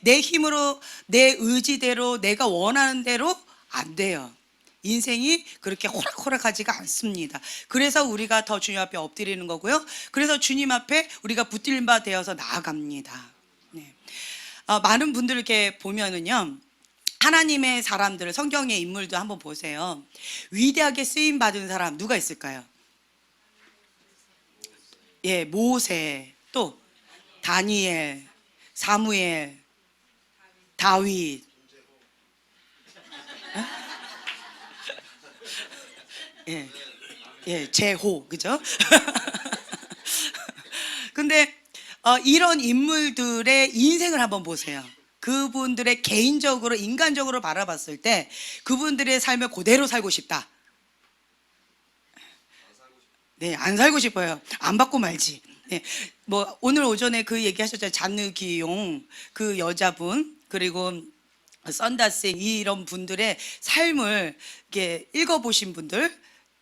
내 힘으로, 내 의지대로, 내가 원하는 대로 안 돼요. 인생이 그렇게 호락호락하지가 않습니다. 그래서 우리가 더 주님 앞에 엎드리는 거고요. 그래서 주님 앞에 우리가 붙들림 바 되어서 나아갑니다. 네. 많은 분들 이렇게 보면은요, 하나님의 사람들, 성경의 인물도 한번 보세요. 위대하게 쓰임 받은 사람 누가 있을까요? 예, 모세, 또 다니엘, 사무엘, 다윗. 예, 예, 제호, 그죠? 근데 이런 인물들의 인생을 한번 보세요. 그분들의 개인적으로, 인간적으로 바라봤을 때 그분들의 삶을 그대로 살고 싶다. 네, 안 살고 싶어요. 안 받고 말지. 네, 뭐 오늘 오전에 그 얘기 하셨잖아요. 잔느기용 그 여자분, 그리고 썬다스, 이런 분들의 삶을 이렇게 읽어보신 분들,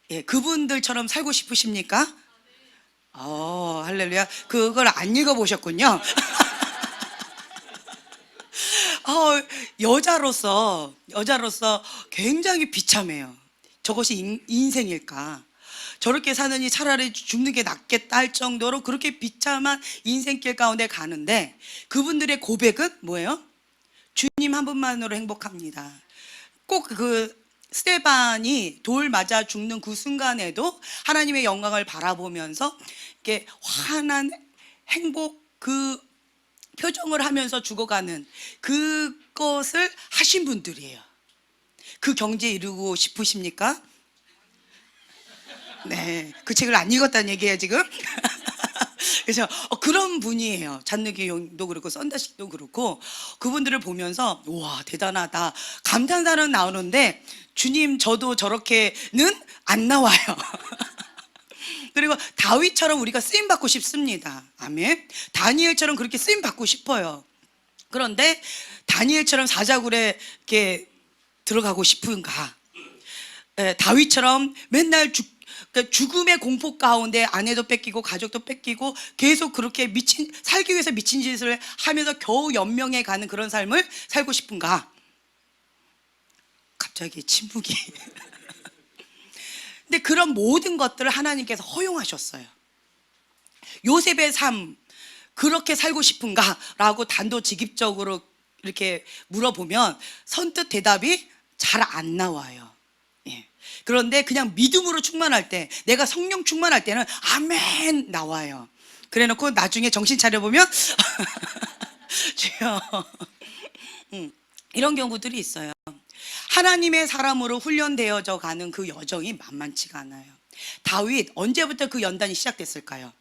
예, 그분들처럼 살고 싶으십니까? 할렐루야. 그걸 안 읽어보셨군요. 여자로서 굉장히 비참해요. 저것이 인생일까? 저렇게 사느니 차라리 죽는 게 낫겠다 할 정도로 그렇게 비참한 인생길 가운데 가는데, 그분들의 고백은 뭐예요? 주님 한 분만으로 행복합니다. 꼭 그 스테반이 돌 맞아 죽는 그 순간에도 하나님의 영광을 바라보면서 이렇게 환한 행복, 그 표정을 하면서 죽어가는 그것을 하신 분들이에요. 그 경지에 이르고 싶으십니까? 네, 그 책을 안 읽었다는 얘기예요 지금. 그래서 그런 분이에요. 잔느기용도 그렇고 썬다식도 그렇고, 그분들을 보면서 우와 대단하다 감탄사는 나오는데, 주님 저도 저렇게는 안 나와요. 그리고 다윗처럼 우리가 쓰임 받고 싶습니다. 아멘. 다니엘처럼 그렇게 쓰임 받고 싶어요. 그런데 다니엘처럼 사자굴에 이렇게 들어가고 싶은가? 다윗처럼 맨날 그러니까 죽음의 공포 가운데 아내도 뺏기고 가족도 뺏기고 계속 그렇게 살기 위해서 미친 짓을 하면서 겨우 연명해 가는 그런 삶을 살고 싶은가? 갑자기 침묵이. 근데 그런 모든 것들을 하나님께서 허용하셨어요. 요셉의 삶, 그렇게 살고 싶은가? 라고 단도직입적으로 이렇게 물어보면 선뜻 대답이 잘 안 나와요. 예. 그런데 그냥 믿음으로 충만할 때, 내가 성령 충만할 때는 아멘 나와요. 그래 놓고 나중에 정신 차려보면 주여. 이런 경우들이 있어요. 하나님의 사람으로 훈련되어져 가는 그 여정이 만만치가 않아요. 다윗 언제부터 그 연단이 시작됐을까요?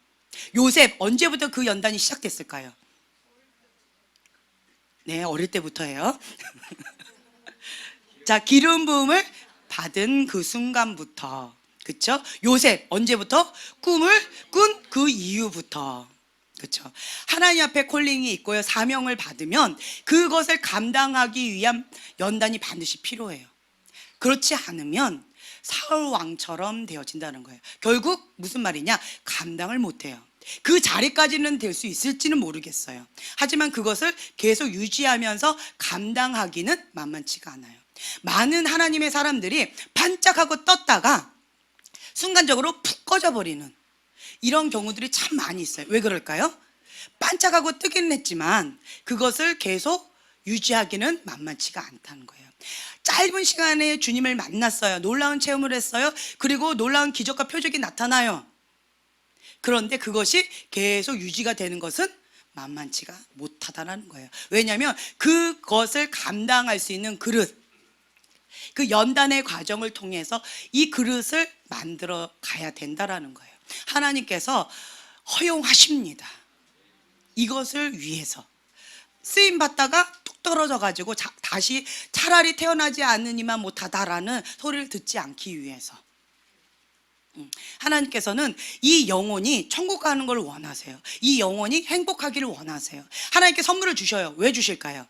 요셉 언제부터 그 연단이 시작됐을까요? 네, 어릴 때부터예요. 자, 기름 부음을 받은 그 순간부터, 그렇죠? 요셉 언제부터? 꿈을 꾼 그 이후부터, 그렇죠? 하나님 앞에 콜링이 있고요, 사명을 받으면 그것을 감당하기 위한 연단이 반드시 필요해요. 그렇지 않으면 사울 왕처럼 되어진다는 거예요. 결국 무슨 말이냐? 감당을 못해요. 그 자리까지는 될 수 있을지는 모르겠어요. 하지만 그것을 계속 유지하면서 감당하기는 만만치가 않아요. 많은 하나님의 사람들이 반짝하고 떴다가 순간적으로 푹 꺼져버리는 이런 경우들이 참 많이 있어요. 왜 그럴까요? 반짝하고 뜨기는 했지만 그것을 계속 유지하기는 만만치가 않다는 거예요. 짧은 시간에 주님을 만났어요. 놀라운 체험을 했어요. 그리고 놀라운 기적과 표적이 나타나요. 그런데 그것이 계속 유지가 되는 것은 만만치가 못하다는 거예요. 왜냐하면 그것을 감당할 수 있는 그릇, 그 연단의 과정을 통해서 이 그릇을 만들어 가야 된다는 거예요. 하나님께서 허용하십니다. 이것을 위해서 쓰임 받다가 뚝 떨어져 가지고 다시 차라리 태어나지 않으니만 못하다라는 소리를 듣지 않기 위해서. 하나님께서는 이 영혼이 천국 가는 걸 원하세요. 이 영혼이 행복하기를 원하세요. 하나님께 선물을 주셔요. 왜 주실까요?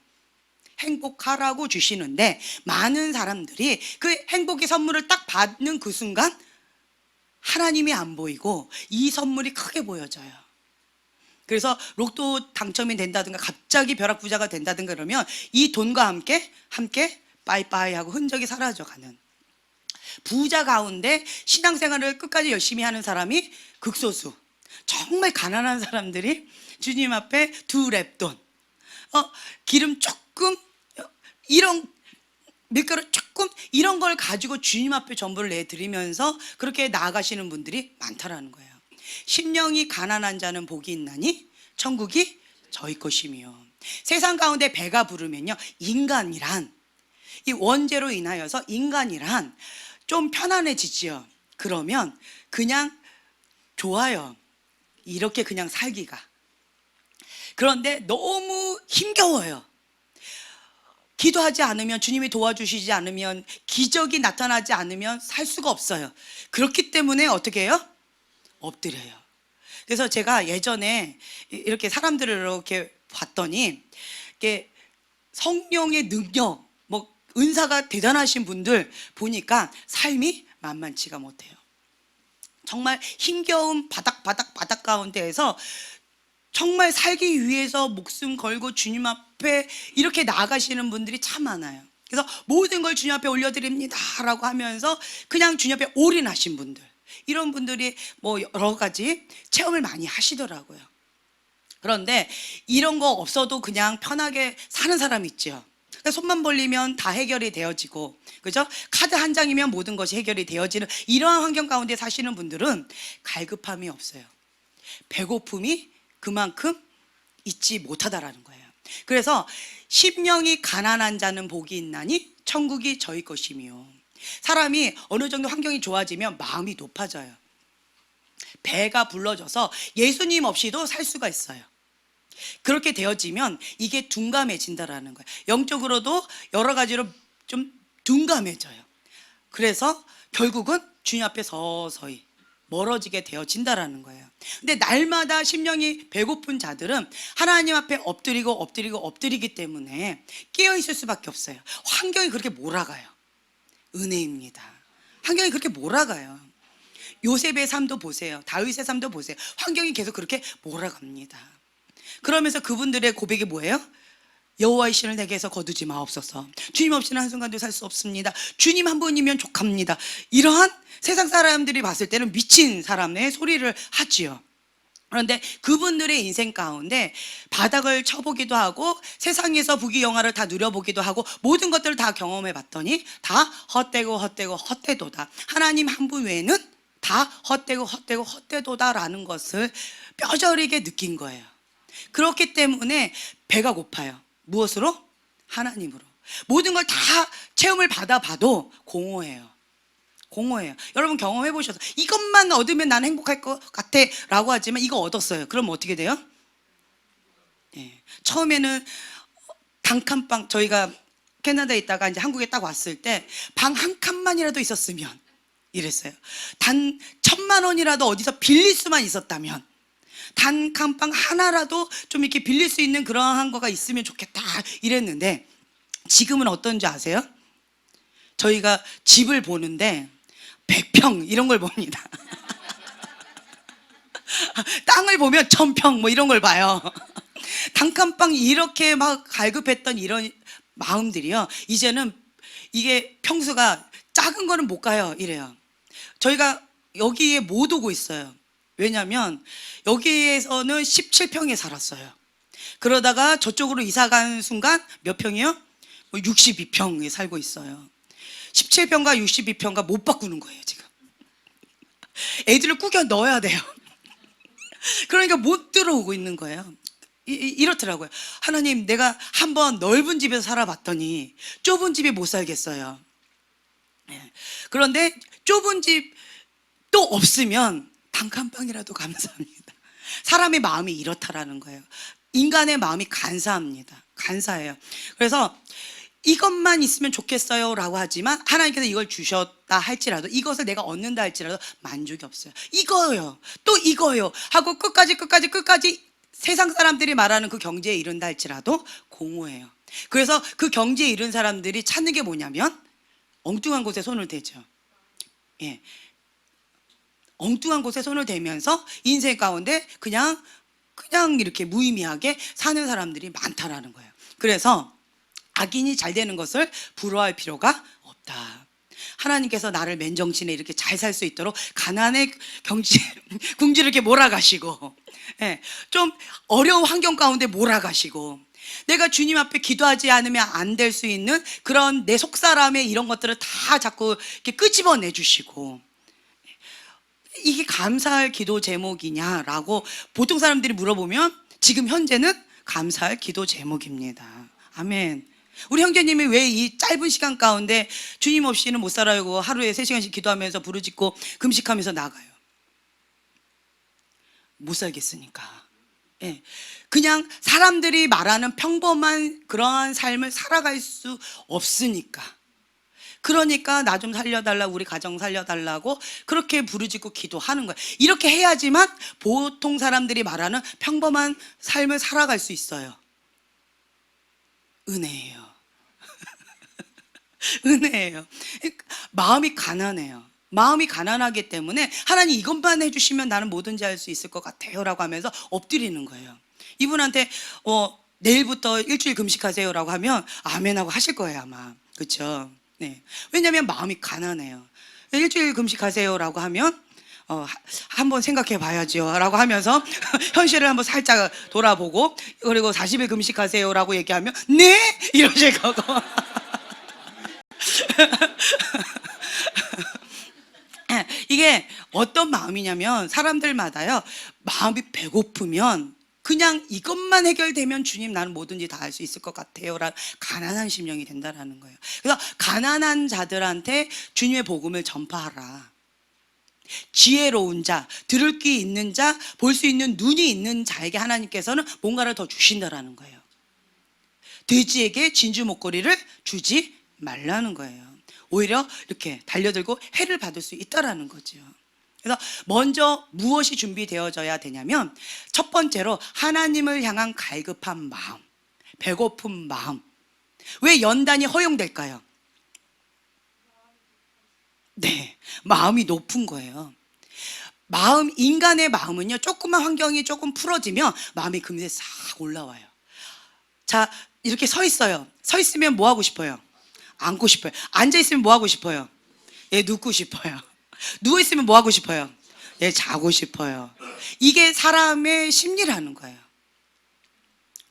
행복하라고 주시는데, 많은 사람들이 그 행복의 선물을 딱 받는 그 순간 하나님이 안 보이고 이 선물이 크게 보여져요. 그래서 로또 당첨이 된다든가 갑자기 벼락부자가 된다든가 그러면 이 돈과 함께 빠이빠이 하고 흔적이 사라져가는, 부자 가운데 신앙생활을 끝까지 열심히 하는 사람이 극소수. 정말 가난한 사람들이 주님 앞에 두 랩돈, 기름 조금, 이런 밀가루 조금, 이런 걸 가지고 주님 앞에 전부를 내드리면서 그렇게 나아가시는 분들이 많다라는 거예요. 심령이 가난한 자는 복이 있나니 천국이 저희 것이며. 세상 가운데 배가 부르면요, 인간이란, 이 원죄로 인하여서 인간이란 좀 편안해지지요. 그러면 그냥 좋아요, 이렇게 그냥 살기가. 그런데 너무 힘겨워요. 기도하지 않으면, 주님이 도와주시지 않으면, 기적이 나타나지 않으면 살 수가 없어요. 그렇기 때문에 어떻게 해요? 엎드려요. 그래서 제가 예전에 이렇게 사람들을 이렇게 봤더니, 이렇게 성령의 능력, 뭐 은사가 대단하신 분들 보니까 삶이 만만치가 못해요. 정말 힘겨운 바닥 가운데에서 정말 살기 위해서 목숨 걸고 주님 앞에 이렇게 나아가시는 분들이 참 많아요. 그래서 모든 걸 주님 앞에 올려드립니다 라고 하면서 그냥 주님 앞에 올인하신 분들, 이런 분들이 뭐 여러 가지 체험을 많이 하시더라고요. 그런데 이런 거 없어도 그냥 편하게 사는 사람 있죠. 손만 벌리면 다 해결이 되어지고, 그죠? 카드 한 장이면 모든 것이 해결이 되어지는 이러한 환경 가운데 사시는 분들은 갈급함이 없어요. 배고픔이 그만큼 있지 못하다라는 거예요. 그래서 심령이 가난한 자는 복이 있나니 천국이 저희 것이며. 사람이 어느 정도 환경이 좋아지면 마음이 높아져요. 배가 불러져서 예수님 없이도 살 수가 있어요. 그렇게 되어지면 이게 둔감해진다라는 거예요. 영적으로도 여러 가지로 좀 둔감해져요. 그래서 결국은 주님 앞에 서서히 멀어지게 되어진다라는 거예요. 근데 날마다 심령이 배고픈 자들은 하나님 앞에 엎드리기 때문에 깨어있을 수밖에 없어요. 환경이 그렇게 몰아가요. 은혜입니다. 환경이 그렇게 몰아가요. 요셉의 삶도 보세요. 다윗의 삶도 보세요. 환경이 계속 그렇게 몰아갑니다. 그러면서 그분들의 고백이 뭐예요? 여호와의 신을 내게서 거두지 마옵소서. 주님 없이는 한순간도 살 수 없습니다. 주님 한 분이면 족합니다. 이러한 세상 사람들이 봤을 때는 미친 사람의 소리를 하지요. 그런데 그분들의 인생 가운데 바닥을 쳐보기도 하고 세상에서 부귀영화를 다 누려보기도 하고 모든 것들을 다 경험해 봤더니 다 헛되도다. 하나님 한 분 외에는 다 헛되도다라는 것을 뼈저리게 느낀 거예요. 그렇기 때문에 배가 고파요. 무엇으로? 하나님으로. 모든 걸 다 체험을 받아봐도 공허해요. 여러분 경험해 보셔서 이것만 얻으면 난 행복할 것 같아 라고 하지만 이거 얻었어요. 그럼 어떻게 돼요? 네. 처음에는 단칸방, 저희가 캐나다에 있다가 이제 한국에 딱 왔을 때 방 한 칸만이라도 있었으면 이랬어요. 단 1,000만 원이라도 어디서 빌릴 수만 있었다면, 단칸방 하나라도 좀 이렇게 빌릴 수 있는 그러한 거가 있으면 좋겠다 이랬는데, 지금은 어떤지 아세요? 저희가 집을 보는데 100평 이런 걸 봅니다. 땅을 보면 1,000평 뭐 이런 걸 봐요. 단칸방 이렇게 막 갈급했던 이런 마음들이요, 이제는 이게 평수가 작은 거는 못 가요 이래요. 저희가 여기에 못 오고 있어요. 왜냐하면 여기에서는 17평에 살았어요. 그러다가 저쪽으로 이사 간 순간 몇 평이요? 62평에 살고 있어요. 17평과 62평과 못 바꾸는 거예요 지금. 애들을 꾸겨 넣어야 돼요. 그러니까 못 들어오고 있는 거예요. 이렇더라고요. 하나님, 내가 한번 넓은 집에서 살아봤더니 좁은 집에 못 살겠어요. 그런데 좁은 집도 없으면 단칸방이라도 감사합니다. 사람의 마음이 이렇다라는 거예요. 인간의 마음이 간사합니다. 간사해요. 그래서 이것만 있으면 좋겠어요 라고 하지만 하나님께서 이걸 주셨다 할지라도, 이것을 내가 얻는다 할지라도 만족이 없어요. 이거요, 또 이거요 하고 끝까지 세상 사람들이 말하는 그 경지에 이른다 할지라도 공허해요. 그래서 그 경지에 이른 사람들이 찾는 게 뭐냐면 엉뚱한 곳에 손을 대죠. 엉뚱한 곳에 손을 대면서 인생 가운데 그냥 그냥 이렇게 무의미하게 사는 사람들이 많다라는 거예요. 그래서 악인이 잘 되는 것을 부러워할 필요가 없다. 하나님께서 나를 맨정신에 이렇게 잘 살 수 있도록 가난의 궁지를 이렇게 몰아가시고, 예, 좀 어려운 환경 가운데 몰아가시고, 내가 주님 앞에 기도하지 않으면 안 될 수 있는 그런 내 속사람의 이런 것들을 다 자꾸 이렇게 끄집어내 주시고, 이게 감사할 기도 제목이냐라고 보통 사람들이 물어보면 지금 현재는 감사할 기도 제목입니다. 아멘. 우리 형제님이 왜 이 짧은 시간 가운데 주님 없이는 못 살아요 하루에 3시간씩 기도하면서 부르짖고 금식하면서 나가요? 못 살겠으니까. 예. 그냥 사람들이 말하는 평범한 그러한 삶을 살아갈 수 없으니까. 그러니까 나 좀 살려달라고, 우리 가정 살려달라고 그렇게 부르짖고 기도하는 거예요. 이렇게 해야지만 보통 사람들이 말하는 평범한 삶을 살아갈 수 있어요. 은혜예요. 은혜예요. 마음이 가난해요. 마음이 가난하기 때문에 하나님 이것만 해주시면 나는 뭐든지 할 수 있을 것 같아요 라고 하면서 엎드리는 거예요. 이분한테 내일부터 일주일 금식하세요 라고 하면 아멘 하고 하실 거예요 아마. 그렇죠? 네. 왜냐하면 마음이 가난해요. 일주일 금식하세요 라고 하면 한번 생각해 봐야죠 라고 하면서 현실을 한번 살짝 돌아보고, 그리고 40일 금식하세요 라고 얘기하면 네? 이러실 거고 이게 어떤 마음이냐면 사람들마다요, 마음이 배고프면 그냥 이것만 해결되면 주님 나는 뭐든지 다 할 수 있을 것 같아요 라는 가난한 심령이 된다라는 거예요. 그래서 가난한 자들한테 주님의 복음을 전파하라. 지혜로운 자, 들을 귀 있는 자, 볼 수 있는 눈이 있는 자에게 하나님께서는 뭔가를 더 주신다라는 거예요. 돼지에게 진주 목걸이를 주지 말라는 거예요. 오히려 이렇게 달려들고 해를 받을 수 있다라는 거죠. 그래서 먼저 무엇이 준비되어져야 되냐면 첫 번째로 하나님을 향한 갈급한 마음, 배고픈 마음. 왜 연단이 허용될까요? 네, 마음이 높은 거예요. 인간의 마음은요, 조금만 환경이 조금 풀어지면 마음이 금세 싹 올라와요. 자, 이렇게 서 있어요. 서 있으면 뭐 하고 싶어요? 앉고 싶어요. 앉아 있으면 뭐 하고 싶어요? 예, 눕고 싶어요. 누워 있으면 뭐 하고 싶어요? 예, 자고 싶어요. 이게 사람의 심리라는 거예요.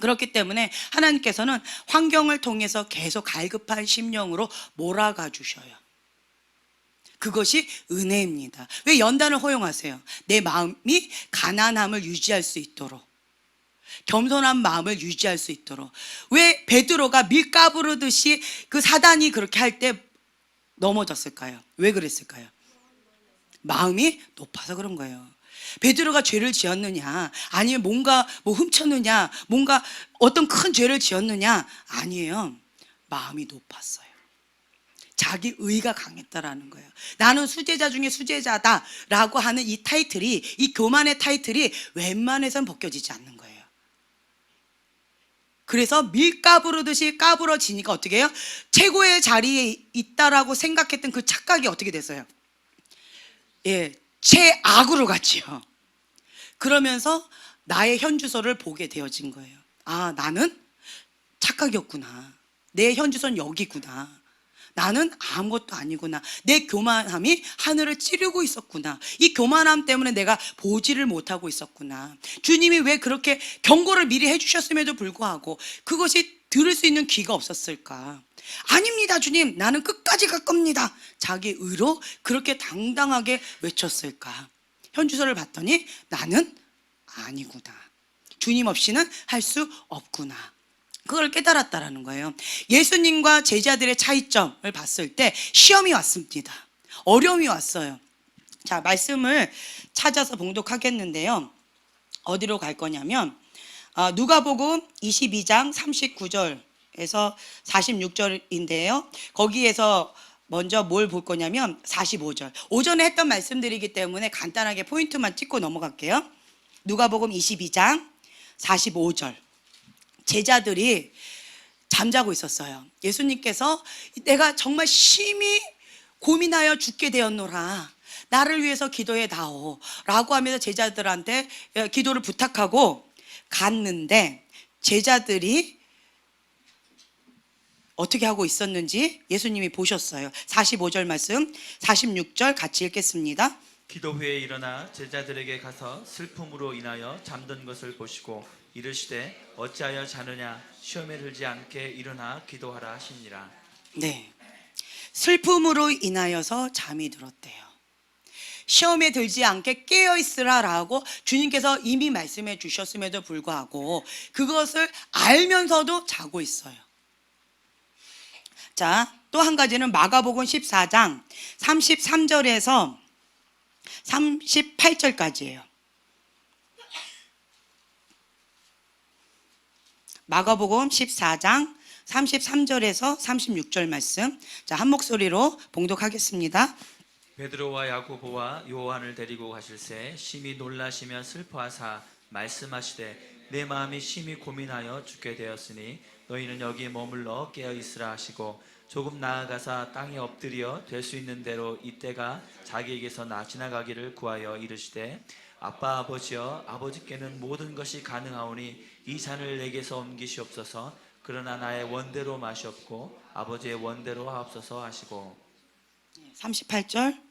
그렇기 때문에 하나님께서는 환경을 통해서 계속 갈급한 심령으로 몰아가 주셔요. 그것이 은혜입니다. 왜 연단을 허용하세요? 내 마음이 가난함을 유지할 수 있도록, 겸손한 마음을 유지할 수 있도록. 왜 베드로가 밀 까부르듯이 그 사단이 그렇게 할 때 넘어졌을까요? 왜 그랬을까요? 마음이 높아서 그런 거예요. 베드로가 죄를 지었느냐, 아니면 뭔가 훔쳤느냐, 뭔가 어떤 큰 죄를 지었느냐, 아니에요. 마음이 높았어요. 자기 의가 강했다라는 거예요. 나는 수제자 중에 수제자다라고 하는 이 타이틀이, 이 교만의 타이틀이 웬만해선 벗겨지지 않는 거예요. 그래서 밀 까부르듯이 까부러지니까 어떻게 해요? 최고의 자리에 있다라고 생각했던 그 착각이 어떻게 됐어요? 예, 최악으로 갔지요. 그러면서 나의 현주소를 보게 되어진 거예요. 아, 나는 착각이었구나. 내 현주소는 여기구나. 나는 아무것도 아니구나. 내 교만함이 하늘을 찌르고 있었구나. 이 교만함 때문에 내가 보지를 못하고 있었구나. 주님이 왜 그렇게 경고를 미리 해주셨음에도 불구하고 그것이 들을 수 있는 귀가 없었을까? 아닙니다, 주님. 나는 끝까지 갈 겁니다. 자기 의로 그렇게 당당하게 외쳤을까? 현주소를 봤더니 나는 아니구나. 주님 없이는 할 수 없구나. 그걸 깨달았다라는 거예요. 예수님과 제자들의 차이점을 봤을 때 시험이 왔습니다. 어려움이 왔어요. 자, 말씀을 찾아서 봉독하겠는데요. 어디로 갈 거냐면 누가복음 22장 39절에서 46절인데요. 거기에서 먼저 뭘 볼 거냐면 45절. 오전에 했던 말씀들이기 때문에 간단하게 포인트만 찍고 넘어갈게요. 누가복음 22장 45절. 제자들이 잠자고 있었어요. 예수님께서 내가 정말 심히 고민하여 죽게 되었노라. 나를 위해서 기도해 다오. 라고 하면서 제자들한테 기도를 부탁하고 갔는데 제자들이 어떻게 하고 있었는지 예수님이 보셨어요. 45절 말씀, 46절 같이 읽겠습니다. 기도 후에 일어나 제자들에게 가서 슬픔으로 인하여 잠든 것을 보시고 이르시되 어찌하여 자느냐 시험에 들지 않게 일어나 기도하라 하시니라. 네, 슬픔으로 인하여서 잠이 들었대요. 시험에 들지 않게 깨어있으라라고 주님께서 이미 말씀해 주셨음에도 불구하고 그것을 알면서도 자고 있어요. 자, 또 한 가지는 마가복음 14장 33절에서 38절까지예요. 마가복음 14장 33절에서 36절 말씀. 자, 한 목소리로 봉독하겠습니다. 베드로와 야고보와 요한을 데리고 가실새 심히 놀라시며 슬퍼하사 말씀하시되 내 마음이 심히 고민하여 죽게 되었으니 너희는 여기 머물러 깨어 있으라 하시고 조금 나아가사 땅에 엎드려 될 수 있는 대로 이때가 자기에게서 지나가기를 구하여 이르시되 아빠 아버지여 아버지께는 모든 것이 가능하오니 이 잔을 내게서 옮기시옵소서. 그러나 나의 원대로 마시옵고 아버지의 원대로 하옵소서 하시고 38절.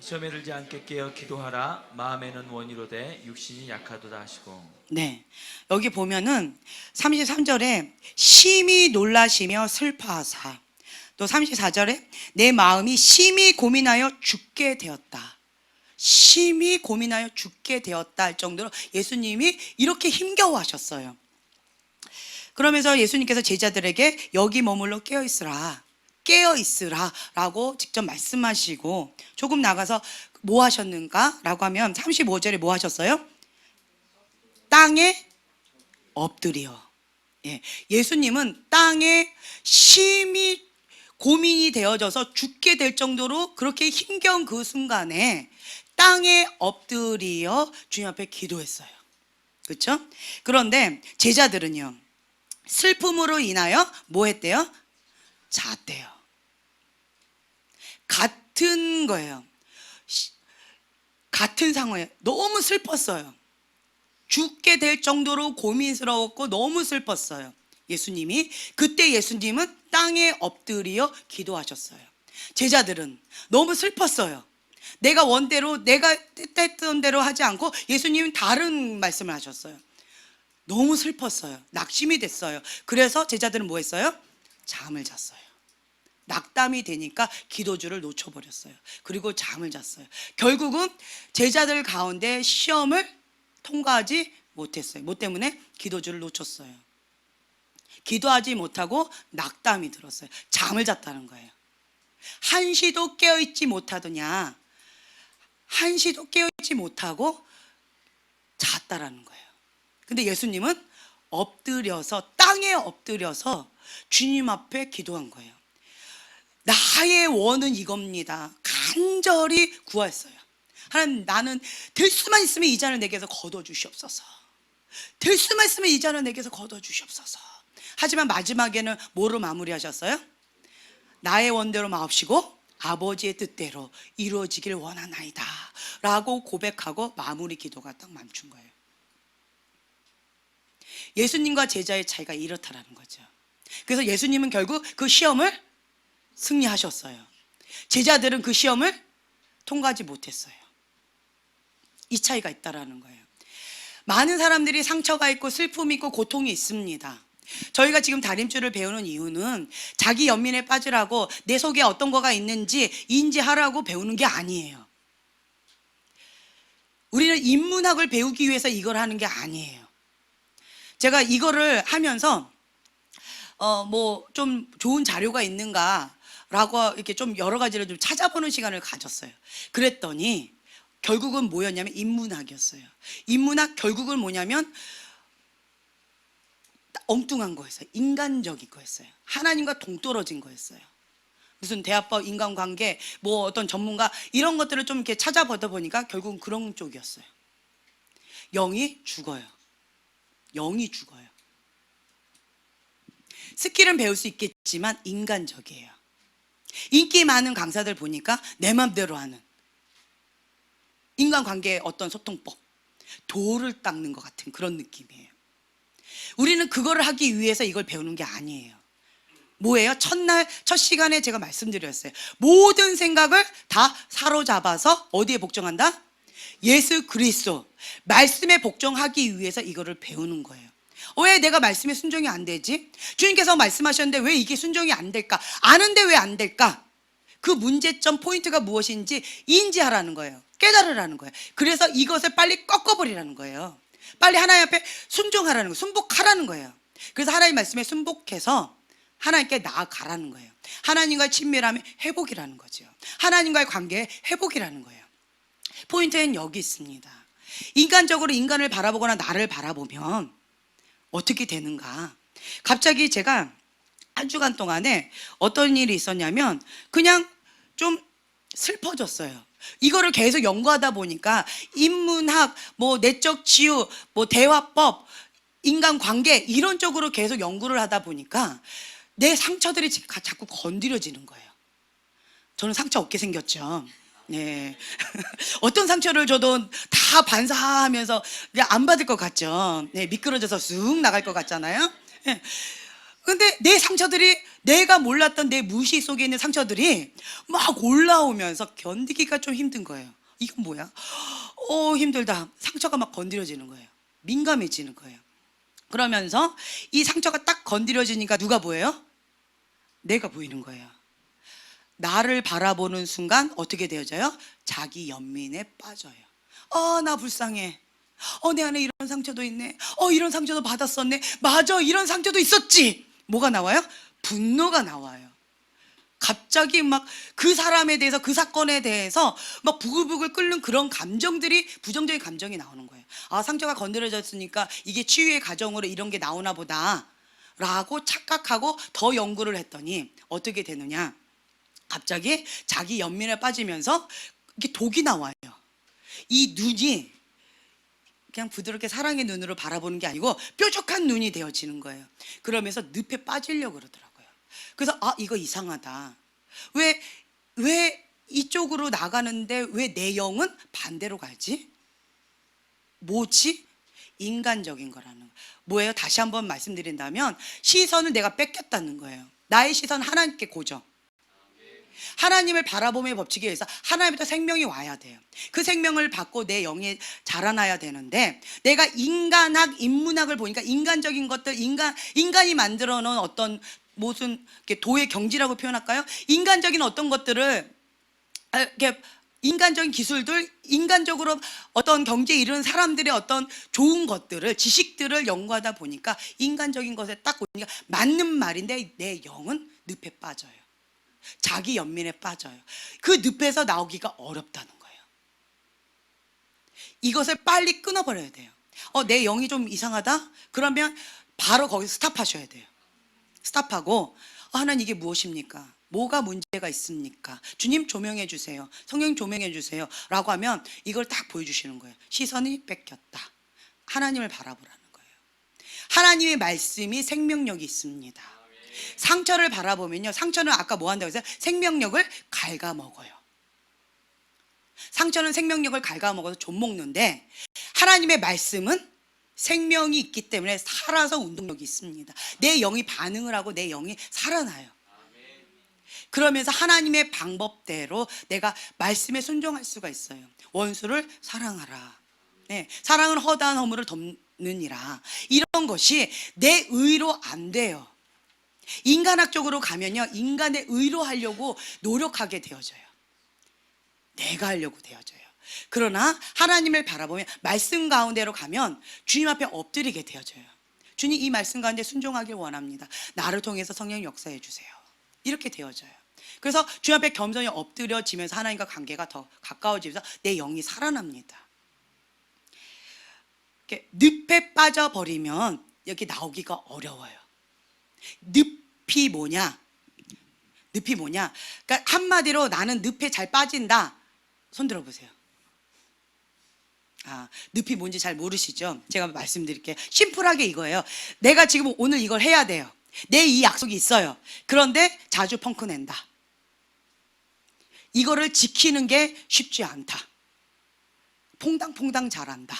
시험에 들지 않게 깨어 기도하라. 마음에는 원이로되 육신이 약하도다 하시고. 네, 여기 보면은 33절에 심히 놀라시며 슬퍼하사, 또 34절에 내 마음이 심히 고민하여 죽게 되었다. 심히 고민하여 죽게 되었다 할 정도로 예수님이 이렇게 힘겨워하셨어요. 그러면서 예수님께서 제자들에게 여기 머물러 깨어있으라 라고 직접 말씀하시고 조금 나가서 뭐 하셨는가 라고 하면 35절에 뭐 하셨어요? 땅에 엎드려. 예수님은 땅에 심히 고민이 되어져서 죽게 될 정도로 그렇게 힘겨운 그 순간에 땅에 엎드려 주님 앞에 기도했어요. 그렇죠? 그런데 제자들은요, 슬픔으로 인하여 뭐 했대요? 잤대요. 같은 거예요. 같은 상황에 너무 슬펐어요. 죽게 될 정도로 고민스러웠고 너무 슬펐어요. 예수님이 그때 예수님은 땅에 엎드려 기도하셨어요. 제자들은 너무 슬펐어요. 내가 원대로 내가 뜻했던 대로 하지 않고 예수님은 다른 말씀을 하셨어요. 너무 슬펐어요. 낙심이 됐어요. 그래서 제자들은 뭐 했어요? 잠을 잤어요. 낙담이 되니까 기도주를 놓쳐버렸어요. 그리고 잠을 잤어요. 결국은 제자들 가운데 시험을 통과하지 못했어요. 뭐 때문에? 기도주를 놓쳤어요. 기도하지 못하고 낙담이 들었어요. 잠을 잤다는 거예요. 한시도 깨어있지 못하더냐, 한시도 깨어있지 못하고 잤다라는 거예요. 근데 예수님은 엎드려서, 땅에 엎드려서 주님 앞에 기도한 거예요. 나의 원은 이겁니다. 간절히 구했어요. 하나님, 나는 될 수만 있으면 이 잔을 내게서 거둬주시옵소서. 될 수만 있으면 이 잔을 내게서 거둬주시옵소서. 하지만 마지막에는 뭐로 마무리하셨어요? 나의 원대로 마옵시고 아버지의 뜻대로 이루어지길 원하나이다 라고 고백하고 마무리 기도가 딱 멈춘 거예요. 예수님과 제자의 차이가 이렇다라는 거죠. 그래서 예수님은 결국 그 시험을 승리하셨어요. 제자들은 그 시험을 통과하지 못했어요. 이 차이가 있다라는 거예요. 많은 사람들이 상처가 있고 슬픔이 있고 고통이 있습니다. 저희가 지금 다림줄을 배우는 이유는 자기 연민에 빠지라고 내 속에 어떤 거가 있는지 인지하라고 배우는 게 아니에요. 우리는 인문학을 배우기 위해서 이걸 하는 게 아니에요. 제가 이거를 하면서 뭐 좀 좋은 자료가 있는가라고 이렇게 좀 여러 가지를 좀 찾아보는 시간을 가졌어요. 그랬더니 결국은 뭐였냐면 인문학이었어요. 인문학 결국은 뭐냐면 엉뚱한 거였어요. 인간적인 거였어요. 하나님과 동떨어진 거였어요. 무슨 대화법, 인간관계, 뭐 어떤 전문가 이런 것들을 좀 이렇게 찾아보다 보니까 결국은 그런 쪽이었어요. 영이 죽어요. 영이 죽어요. 스킬은 배울 수 있겠지만 인간적이에요. 인기 많은 강사들 보니까 내 맘대로 하는 인간관계의 어떤 소통법. 돌을 닦는 것 같은 그런 느낌이에요. 우리는 그거를 하기 위해서 이걸 배우는 게 아니에요. 뭐예요? 첫날, 첫 시간에 제가 말씀드렸어요. 모든 생각을 다 사로잡아서 어디에 복종한다? 예수 그리스도 말씀에 복종하기 위해서 이거를 배우는 거예요. 왜 내가 말씀에 순종이 안 되지? 주님께서 말씀하셨는데 왜 이게 순종이 안 될까? 아는데 왜 안 될까? 그 문제점 포인트가 무엇인지 인지하라는 거예요. 깨달으라는 거예요. 그래서 이것을 빨리 꺾어버리라는 거예요. 빨리 하나님 앞에 순종하라는 거예요. 순복하라는 거예요. 그래서 하나님 말씀에 순복해서 하나님께 나아가라는 거예요. 하나님과의 친밀함의 회복이라는 거죠. 하나님과의 관계의 회복이라는 거예요. 포인트는 여기 있습니다. 인간적으로 인간을 바라보거나 나를 바라보면 어떻게 되는가? 갑자기 제가 한 주간 동안에 어떤 일이 있었냐면 그냥 좀 슬퍼졌어요. 이거를 계속 연구하다 보니까 인문학, 뭐 내적 치유, 뭐 대화법, 인간관계 이런 쪽으로 계속 연구를 하다 보니까 내 상처들이 자꾸 건드려지는 거예요. 저는 상처 없게 생겼죠. 네. 어떤 상처를 줘도 다 반사하면서 그냥 안 받을 것 같죠. 네, 미끄러져서 쑥 나갈 것 같잖아요. 네. 근데 내 상처들이 내가 몰랐던 내 무의식 속에 있는 상처들이 막 올라오면서 견디기가 좀 힘든 거예요. 이건 뭐야? 힘들다. 상처가 막 건드려지는 거예요. 민감해지는 거예요. 그러면서 이 상처가 딱 건드려지니까 누가 보여요? 내가 보이는 거예요. 나를 바라보는 순간 어떻게 되어져요? 자기 연민에 빠져요. 나 불쌍해. 내 안에 이런 상처도 있네. 이런 상처도 받았었네. 맞아, 이런 상처도 있었지. 뭐가 나와요? 분노가 나와요. 갑자기 막 그 사람에 대해서, 그 사건에 대해서 막 부글부글 끓는 그런 감정들이, 부정적인 감정이 나오는 거예요. 상처가 건드려졌으니까 이게 치유의 과정으로 이런 게 나오나 보다 라고 착각하고 더 연구를 했더니 어떻게 되느냐? 갑자기 자기 연민에 빠지면서 이게 독이 나와요. 이 눈이 그냥 부드럽게 사랑의 눈으로 바라보는 게 아니고 뾰족한 눈이 되어지는 거예요. 그러면서 늪에 빠지려고 그러더라고요. 그래서 이거 이상하다. 왜 이쪽으로 나가는데 왜 내 영은 반대로 가지? 뭐지? 인간적인 거라는 거예요. 뭐예요? 다시 한번 말씀드린다면 시선을 내가 뺏겼다는 거예요. 나의 시선 하나님께 고정. 하나님을 바라봄의 법칙에 의해서 하나님부터 생명이 와야 돼요. 그 생명을 받고 내 영이 자라나야 되는데 내가 인간학, 인문학을 보니까 인간적인 것들, 인간이 만들어 놓은 어떤 무슨 도의 경지라고 표현할까요? 인간적인 어떤 것들을 이렇게 인간적인 기술들, 인간적으로 어떤 경제에 이르는 사람들의 어떤 좋은 것들을, 지식들을 연구하다 보니까 인간적인 것에 딱 보니까 맞는 말인데 내 영은 늪에 빠져요. 자기 연민에 빠져요. 그 늪에서 나오기가 어렵다는 거예요. 이것을 빨리 끊어버려야 돼요. 내 영이 좀 이상하다? 그러면 바로 거기서 스탑하셔야 돼요. 스탑하고 하나님 이게 무엇입니까? 뭐가 문제가 있습니까? 주님 조명해 주세요. 성령 조명해 주세요. 라고 하면 이걸 딱 보여주시는 거예요. 시선이 뺏겼다. 하나님을 바라보라는 거예요. 하나님의 말씀이 생명력이 있습니다. 상처를 바라보면요, 상처는 아까 뭐 한다고 했어요? 생명력을 갉아먹어요. 상처는 생명력을 갉아먹어서 좀 먹는데 하나님의 말씀은 생명이 있기 때문에 살아서 운동력이 있습니다. 내 영이 반응을 하고 내 영이 살아나요. 그러면서 하나님의 방법대로 내가 말씀에 순종할 수가 있어요. 원수를 사랑하라. 네, 사랑은 허다한 허물을 덮느니라. 이런 것이 내 의로 안 돼요. 인간학적으로 가면요, 인간의 의로 하려고 노력하게 되어져요. 내가 하려고 되어져요. 그러나 하나님을 바라보면 말씀 가운데로 가면 주님 앞에 엎드리게 되어져요. 주님, 이 말씀 가운데 순종하길 원합니다. 나를 통해서 성령 역사해 주세요. 이렇게 되어져요. 그래서 주님 앞에 겸손히 엎드려지면서 하나님과 관계가 더 가까워지면서 내 영이 살아납니다. 이렇게 늪에 빠져버리면 여기 나오기가 어려워요. 늪이 뭐냐? 늪이 뭐냐? 그러니까 한마디로 나는 늪에 잘 빠진다. 손 들어보세요. 늪이 뭔지 잘 모르시죠? 제가 말씀드릴게요. 심플하게 이거예요. 내가 지금 오늘 이걸 해야 돼요. 내 이 약속이 있어요. 그런데 자주 펑크 낸다. 이거를 지키는 게 쉽지 않다. 퐁당퐁당 잘한다.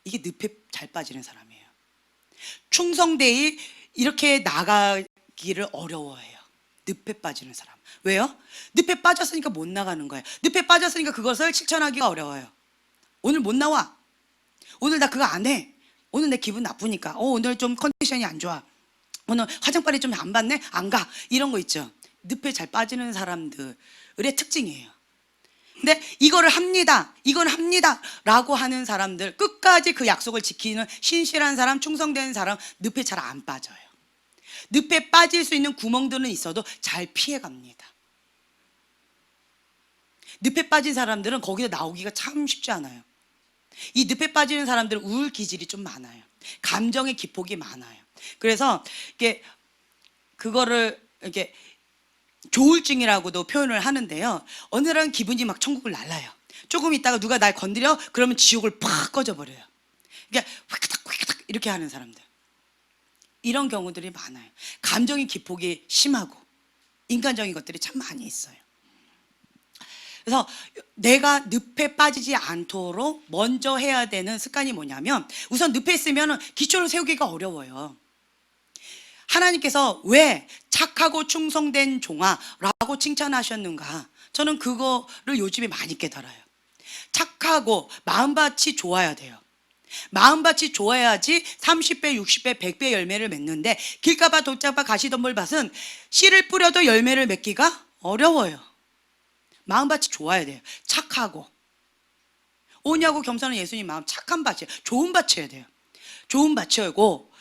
이게 늪에 잘 빠지는 사람이에요. 충성되이 이렇게 나가기를 어려워해요. 늪에 빠지는 사람. 왜요? 늪에 빠졌으니까 못 나가는 거예요. 늪에 빠졌으니까 그것을 실천하기가 어려워요. 오늘 못 나와. 오늘 나 그거 안 해. 오늘 내 기분 나쁘니까. 오늘 좀 컨디션이 안 좋아. 오늘 화장빨이 좀 안 받네? 안 가. 이런 거 있죠. 늪에 잘 빠지는 사람들의 특징이에요. 근데 이거를 합니다. 이건 합니다. 라고 하는 사람들, 끝까지 그 약속을 지키는 신실한 사람, 충성된 사람, 늪에 잘 안 빠져요. 늪에 빠질 수 있는 구멍들은 있어도 잘 피해 갑니다. 늪에 빠진 사람들은 거기서 나오기가 참 쉽지 않아요. 이 늪에 빠지는 사람들은 우울 기질이 좀 많아요. 감정의 기폭이 많아요. 그래서 이게 그거를 이렇게 조울증이라고도 표현을 하는데요. 어느 날은 기분이 막 천국을 날아요. 조금 있다가 누가 날 건드려? 그러면 지옥을 팍 꺼져버려요. 그러니까 휙탁 이렇게 하는 사람들. 이런 경우들이 많아요. 감정의 기폭이 심하고 인간적인 것들이 참 많이 있어요. 그래서 내가 늪에 빠지지 않도록 먼저 해야 되는 습관이 뭐냐면, 우선 늪에 있으면 기초를 세우기가 어려워요. 하나님께서 왜 착하고 충성된 종아라고 칭찬하셨는가? 저는 그거를 요즘에 많이 깨달아요. 착하고 마음밭이 좋아야 돼요. 마음밭이 좋아야지 30배, 60배, 100배 열매를 맺는데, 길가밭, 돌짝밭, 가시덤불밭은 씨를 뿌려도 열매를 맺기가 어려워요. 마음밭이 좋아야 돼요. 착하고. 오냐고 겸손한 예수님 마음 착한 밭이에요. 좋은 밭이어야 돼요. 좋은 밭이고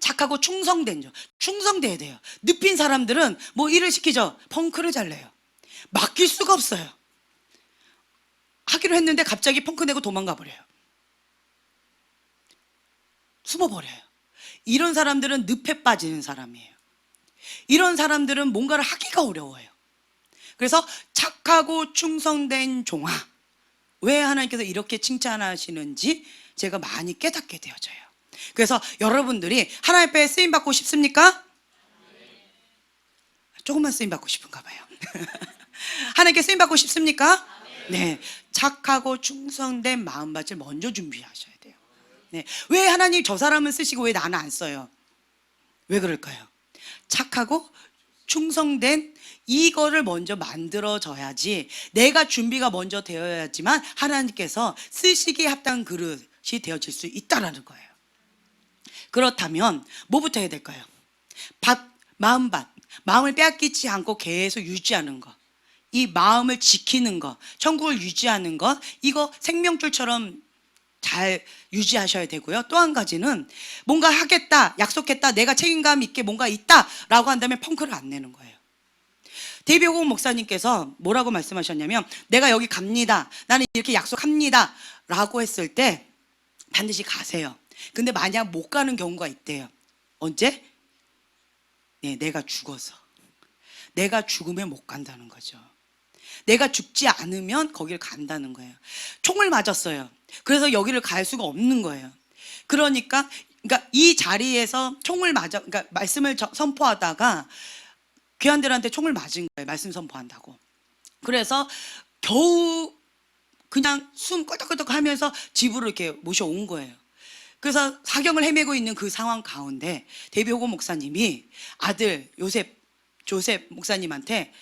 착하고 충성된 종. 충성돼야 돼요. 늪인 사람들은 뭐 일을 시키죠. 펑크를 잘 내요. 맡길 수가 없어요. 하기로 했는데 갑자기 펑크 내고 도망가 버려요. 숨어버려요. 이런 사람들은 늪에 빠지는 사람이에요. 이런 사람들은 뭔가를 하기가 어려워요. 그래서 착하고 충성된 종아, 왜 하나님께서 이렇게 칭찬하시는지 제가 많이 깨닫게 되어져요. 그래서 여러분들이 하나님 앞에 쓰임받고 싶습니까? 조금만 쓰임받고 싶은가 봐요. 하나님께 쓰임받고 싶습니까? 네, 착하고 충성된 마음밭을 먼저 준비하셔야 돼요. 네, 왜 하나님 저 사람은 쓰시고 왜 나는 안 써요? 왜 그럴까요? 착하고 충성된 이거를 먼저 만들어져야지, 내가 준비가 먼저 되어야지만 하나님께서 쓰시기에 합당한 그릇이 되어질 수 있다라는 거예요. 그렇다면 뭐부터 해야 될까요? 마음밭, 마음을 빼앗기지 않고 계속 유지하는 것, 이 마음을 지키는 것, 천국을 유지하는 것, 이거 생명줄처럼 잘 유지하셔야 되고요. 또 한 가지는 뭔가 하겠다, 약속했다, 내가 책임감 있게 뭔가 있다라고 한다면 펑크를 안 내는 거예요. 데이비드 목사님께서 뭐라고 말씀하셨냐면, 내가 여기 갑니다, 나는 이렇게 약속합니다 라고 했을 때 반드시 가세요. 근데 만약 못 가는 경우가 있대요. 언제? 네, 내가 죽어서. 내가 죽으면 못 간다는 거죠. 내가 죽지 않으면 거기를 간다는 거예요. 총을 맞았어요. 그래서 여기를 갈 수가 없는 거예요. 그러니까 이 자리에서 총을 맞아, 그러니까 말씀을 선포하다가 귀한들한테 총을 맞은 거예요. 말씀 선포한다고. 그래서 겨우 그냥 숨 껄떡껄떡 하면서 집으로 이렇게 모셔온 거예요. 그래서 사경을 헤매고 있는 그 상황 가운데 데이비드 호거 목사님이 아들 조셉 목사님한테,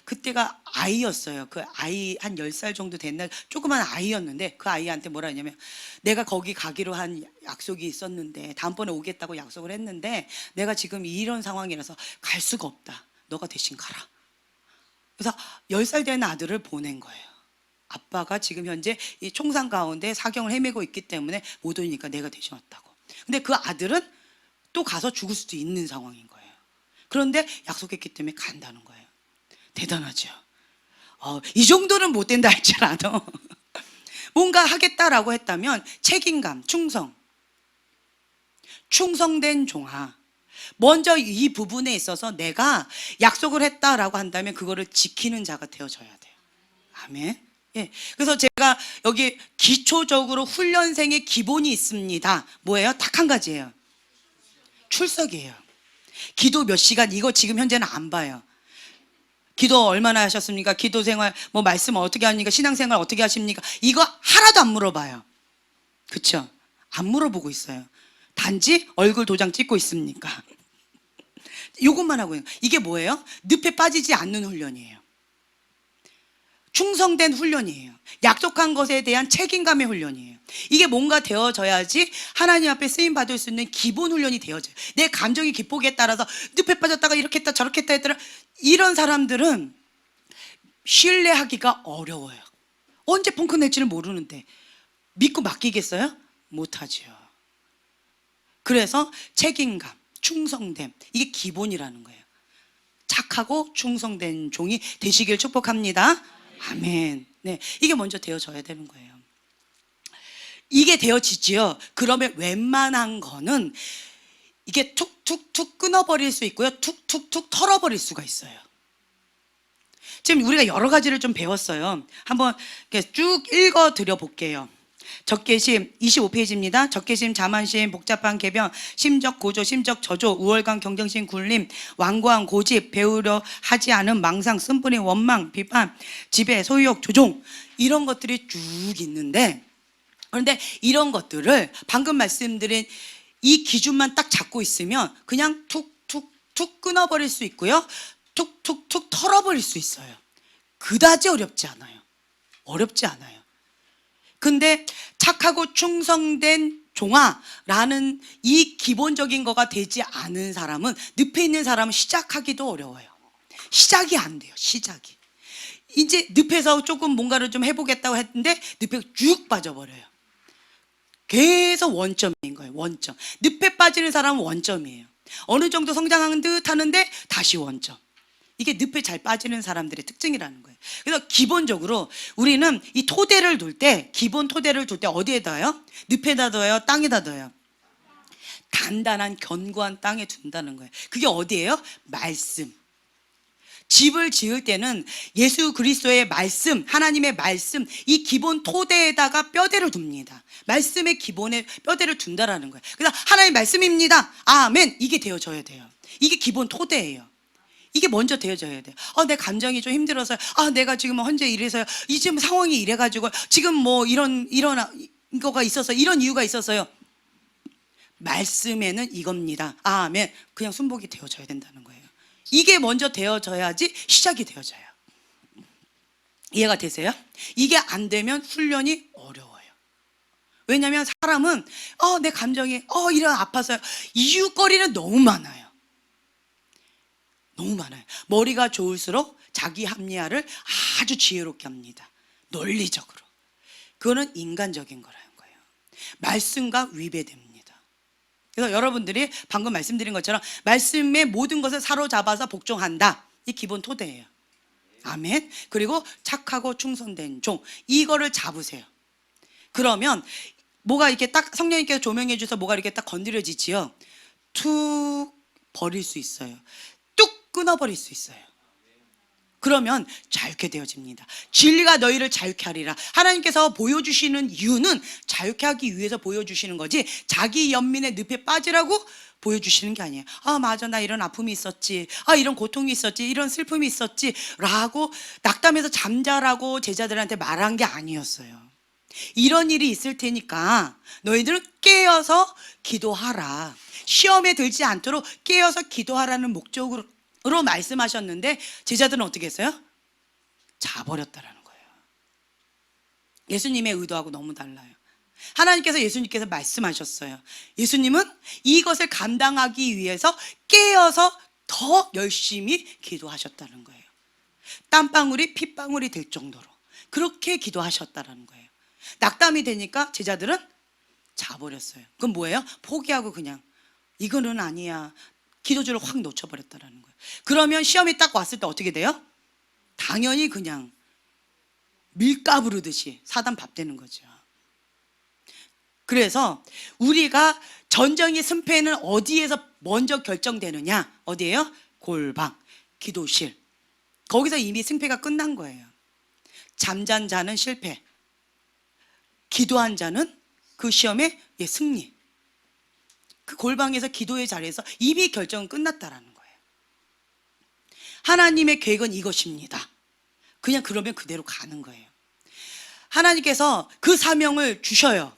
그때가 아이였어요. 그 아이 한 10살 정도 됐나, 조그만 아이였는데 그 아이한테 뭐라 했냐면, 내가 거기 가기로 한 약속이 있었는데, 다음번에 오겠다고 약속을 했는데 내가 지금 이런 상황이라서 갈 수가 없다. 너가 대신 가라. 그래서 10살 된 아들을 보낸 거예요. 아빠가 지금 현재 이 총상 가운데 사경을 헤매고 있기 때문에 못 오니까 내가 대신 왔다고. 근데 그 아들은 또 가서 죽을 수도 있는 상황인 거예요. 그런데 약속했기 때문에 간다는 거예요. 대단하죠. 이 정도는 못 된다 할지라도 뭔가 하겠다라고 했다면 책임감, 충성된 종아, 먼저 이 부분에 있어서 내가 약속을 했다라고 한다면 그거를 지키는 자가 되어져야 돼요. 아멘. 예. 그래서 제가 여기 기초적으로 훈련생의 기본이 있습니다. 뭐예요? 딱 한 가지예요. 출석이에요. 기도 몇 시간, 이거 지금 현재는 안 봐요. 기도 얼마나 하셨습니까? 기도 생활, 뭐 말씀 어떻게 하십니까? 신앙생활 어떻게 하십니까? 이거 하나도 안 물어봐요. 그쵸? 안 물어보고 있어요. 단지 얼굴 도장 찍고 있습니까? 이것만 하고 있는. 이게 뭐예요? 늪에 빠지지 않는 훈련이에요. 충성된 훈련이에요. 약속한 것에 대한 책임감의 훈련이에요. 이게 뭔가 되어져야지 하나님 앞에 쓰임 받을 수 있는 기본 훈련이 되어져요. 내 감정이 기폭에 따라서 늪에 빠졌다가 이렇게 했다 저렇게 했다 했더라. 이런 사람들은 신뢰하기가 어려워요. 언제 펑크 낼지를 모르는데 믿고 맡기겠어요? 못하지요. 그래서 책임감, 충성됨, 이게 기본이라는 거예요. 착하고 충성된 종이 되시길 축복합니다. 아멘. 네, 이게 먼저 되어져야 되는 거예요. 이게 되어지지요. 그러면 웬만한 거는 이게 툭툭툭 끊어버릴 수 있고요. 툭툭툭 털어버릴 수가 있어요. 지금 우리가 여러 가지를 좀 배웠어요. 한번 쭉 읽어드려 볼게요. 적개심 25페이지입니다. 적개심, 자만심, 복잡한 개변, 심적 고조, 심적 저조, 우월감, 경쟁심, 굴림, 완고한 고집, 배우려 하지 않은 망상, 쓴뿌리, 원망, 비판, 지배, 소유욕, 조종, 이런 것들이 쭉 있는데, 그런데 이런 것들을 방금 말씀드린 이 기준만 딱 잡고 있으면 그냥 툭툭툭 끊어버릴 수 있고요. 툭툭툭 털어버릴 수 있어요. 그다지 어렵지 않아요. 어렵지 않아요. 근데 착하고 충성된 종아라는 이 기본적인 거가 되지 않은 사람은, 늪에 있는 사람은 시작하기도 어려워요. 시작이 안 돼요. 시작이. 이제 늪에서 조금 뭔가를 좀 해보겠다고 했는데 늪에 쭉 빠져버려요. 계속 원점인 거예요. 원점. 늪에 빠지는 사람은 원점이에요. 어느 정도 성장하는 듯 하는데 다시 원점. 이게 늪에 잘 빠지는 사람들의 특징이라는 거예요. 그래서 기본적으로 우리는 이 토대를 둘 때, 기본 토대를 둘 때 어디에 둬요? 늪에다 둬요? 땅에다 둬요? 단단한 견고한 땅에 둔다는 거예요. 그게 어디예요? 말씀. 집을 지을 때는 예수 그리스도의 말씀, 하나님의 말씀, 이 기본 토대에다가 뼈대를 둡니다. 말씀의 기본에 뼈대를 둔다라는 거예요. 그래서 하나님의 말씀입니다. 아멘. 이게 되어져야 돼요. 이게 기본 토대예요. 이게 먼저 되어져야 돼요. 내 감정이 좀 힘들어서, 내가 지금 현재 이래서요. 이 지금 상황이 이래가지고, 지금 뭐 이런 거가 있어서, 이런 이유가 있어서요. 말씀에는 이겁니다. 아멘. 그냥 순복이 되어져야 된다는 거예요. 이게 먼저 되어져야지 시작이 되어져요. 이해가 되세요? 이게 안 되면 훈련이 어려워요. 왜냐하면 사람은, 내 감정이, 이런 아파서요. 이유거리는 너무 많아요. 너무 많아요. 머리가 좋을수록 자기 합리화를 아주 지혜롭게 합니다. 논리적으로. 그거는 인간적인 거라는 거예요. 말씀과 위배됩니다. 그래서 여러분들이 방금 말씀드린 것처럼 말씀의 모든 것을 사로잡아서 복종한다. 이 기본 토대예요. 아멘. 그리고 착하고 충성된 종, 이거를 잡으세요. 그러면 뭐가 이렇게 딱 성령님께서 조명해 주셔서 뭐가 이렇게 딱 건드려지지요. 툭 버릴 수 있어요. 뚝 끊어버릴 수 있어요. 그러면 자유케 되어집니다. 진리가 너희를 자유케 하리라. 하나님께서 보여주시는 이유는 자유케 하기 위해서 보여주시는 거지, 자기 연민의 늪에 빠지라고 보여주시는 게 아니에요. 맞아, 나 이런 아픔이 있었지, 이런 고통이 있었지, 이런 슬픔이 있었지 라고 낙담해서 잠자라고 제자들한테 말한 게 아니었어요. 이런 일이 있을 테니까 너희들은 깨어서 기도하라. 시험에 들지 않도록 깨어서 기도하라는 목적으로 말씀하셨는데, 제자들은 어떻게 했어요? 자버렸다라는 거예요. 예수님의 의도하고 너무 달라요. 하나님께서, 예수님께서 말씀하셨어요. 예수님은 이것을 감당하기 위해서 깨어서 더 열심히 기도하셨다는 거예요. 땀방울이 핏방울이 될 정도로 그렇게 기도하셨다라는 거예요. 낙담이 되니까 제자들은 자버렸어요. 그건 뭐예요? 포기하고 그냥 이거는 아니야. 기도줄을 확 놓쳐버렸다라는 거예요. 그러면 시험이 딱 왔을 때 어떻게 돼요? 당연히 그냥 밀가부르듯이 사단 밥 되는 거죠. 그래서 우리가 전쟁의 승패는 어디에서 먼저 결정되느냐? 어디예요? 골방, 기도실. 거기서 이미 승패가 끝난 거예요. 잠잔 자는 실패, 기도한 자는 그 시험의 승리. 그 골방에서, 기도의 자리에서 이미 결정은 끝났다라는 거예요. 하나님의 계획은 이것입니다. 그냥 그러면 그대로 가는 거예요. 하나님께서 그 사명을 주셔요.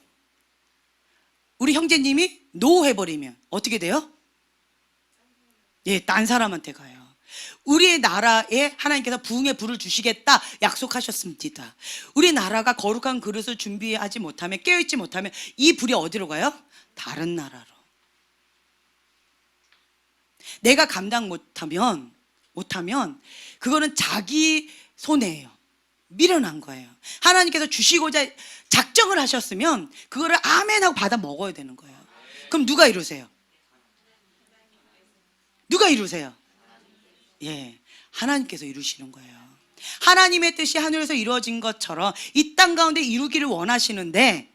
우리 형제님이 노 해버리면 어떻게 돼요? 예, 딴 사람한테 가요. 우리 나라에 하나님께서 부흥의 불을 주시겠다 약속하셨습니다. 우리 나라가 거룩한 그릇을 준비하지 못하면, 깨어있지 못하면 이 불이 어디로 가요? 다른 나라로. 내가 감당 못하면 그거는 자기 손해예요. 미련한 거예요. 하나님께서 주시고자 작정을 하셨으면 그거를 아멘 하고 받아 먹어야 되는 거예요. 그럼 누가 이루세요? 누가 이루세요? 예, 하나님께서 이루시는 거예요. 하나님의 뜻이 하늘에서 이루어진 것처럼 이 땅 가운데 이루기를 원하시는데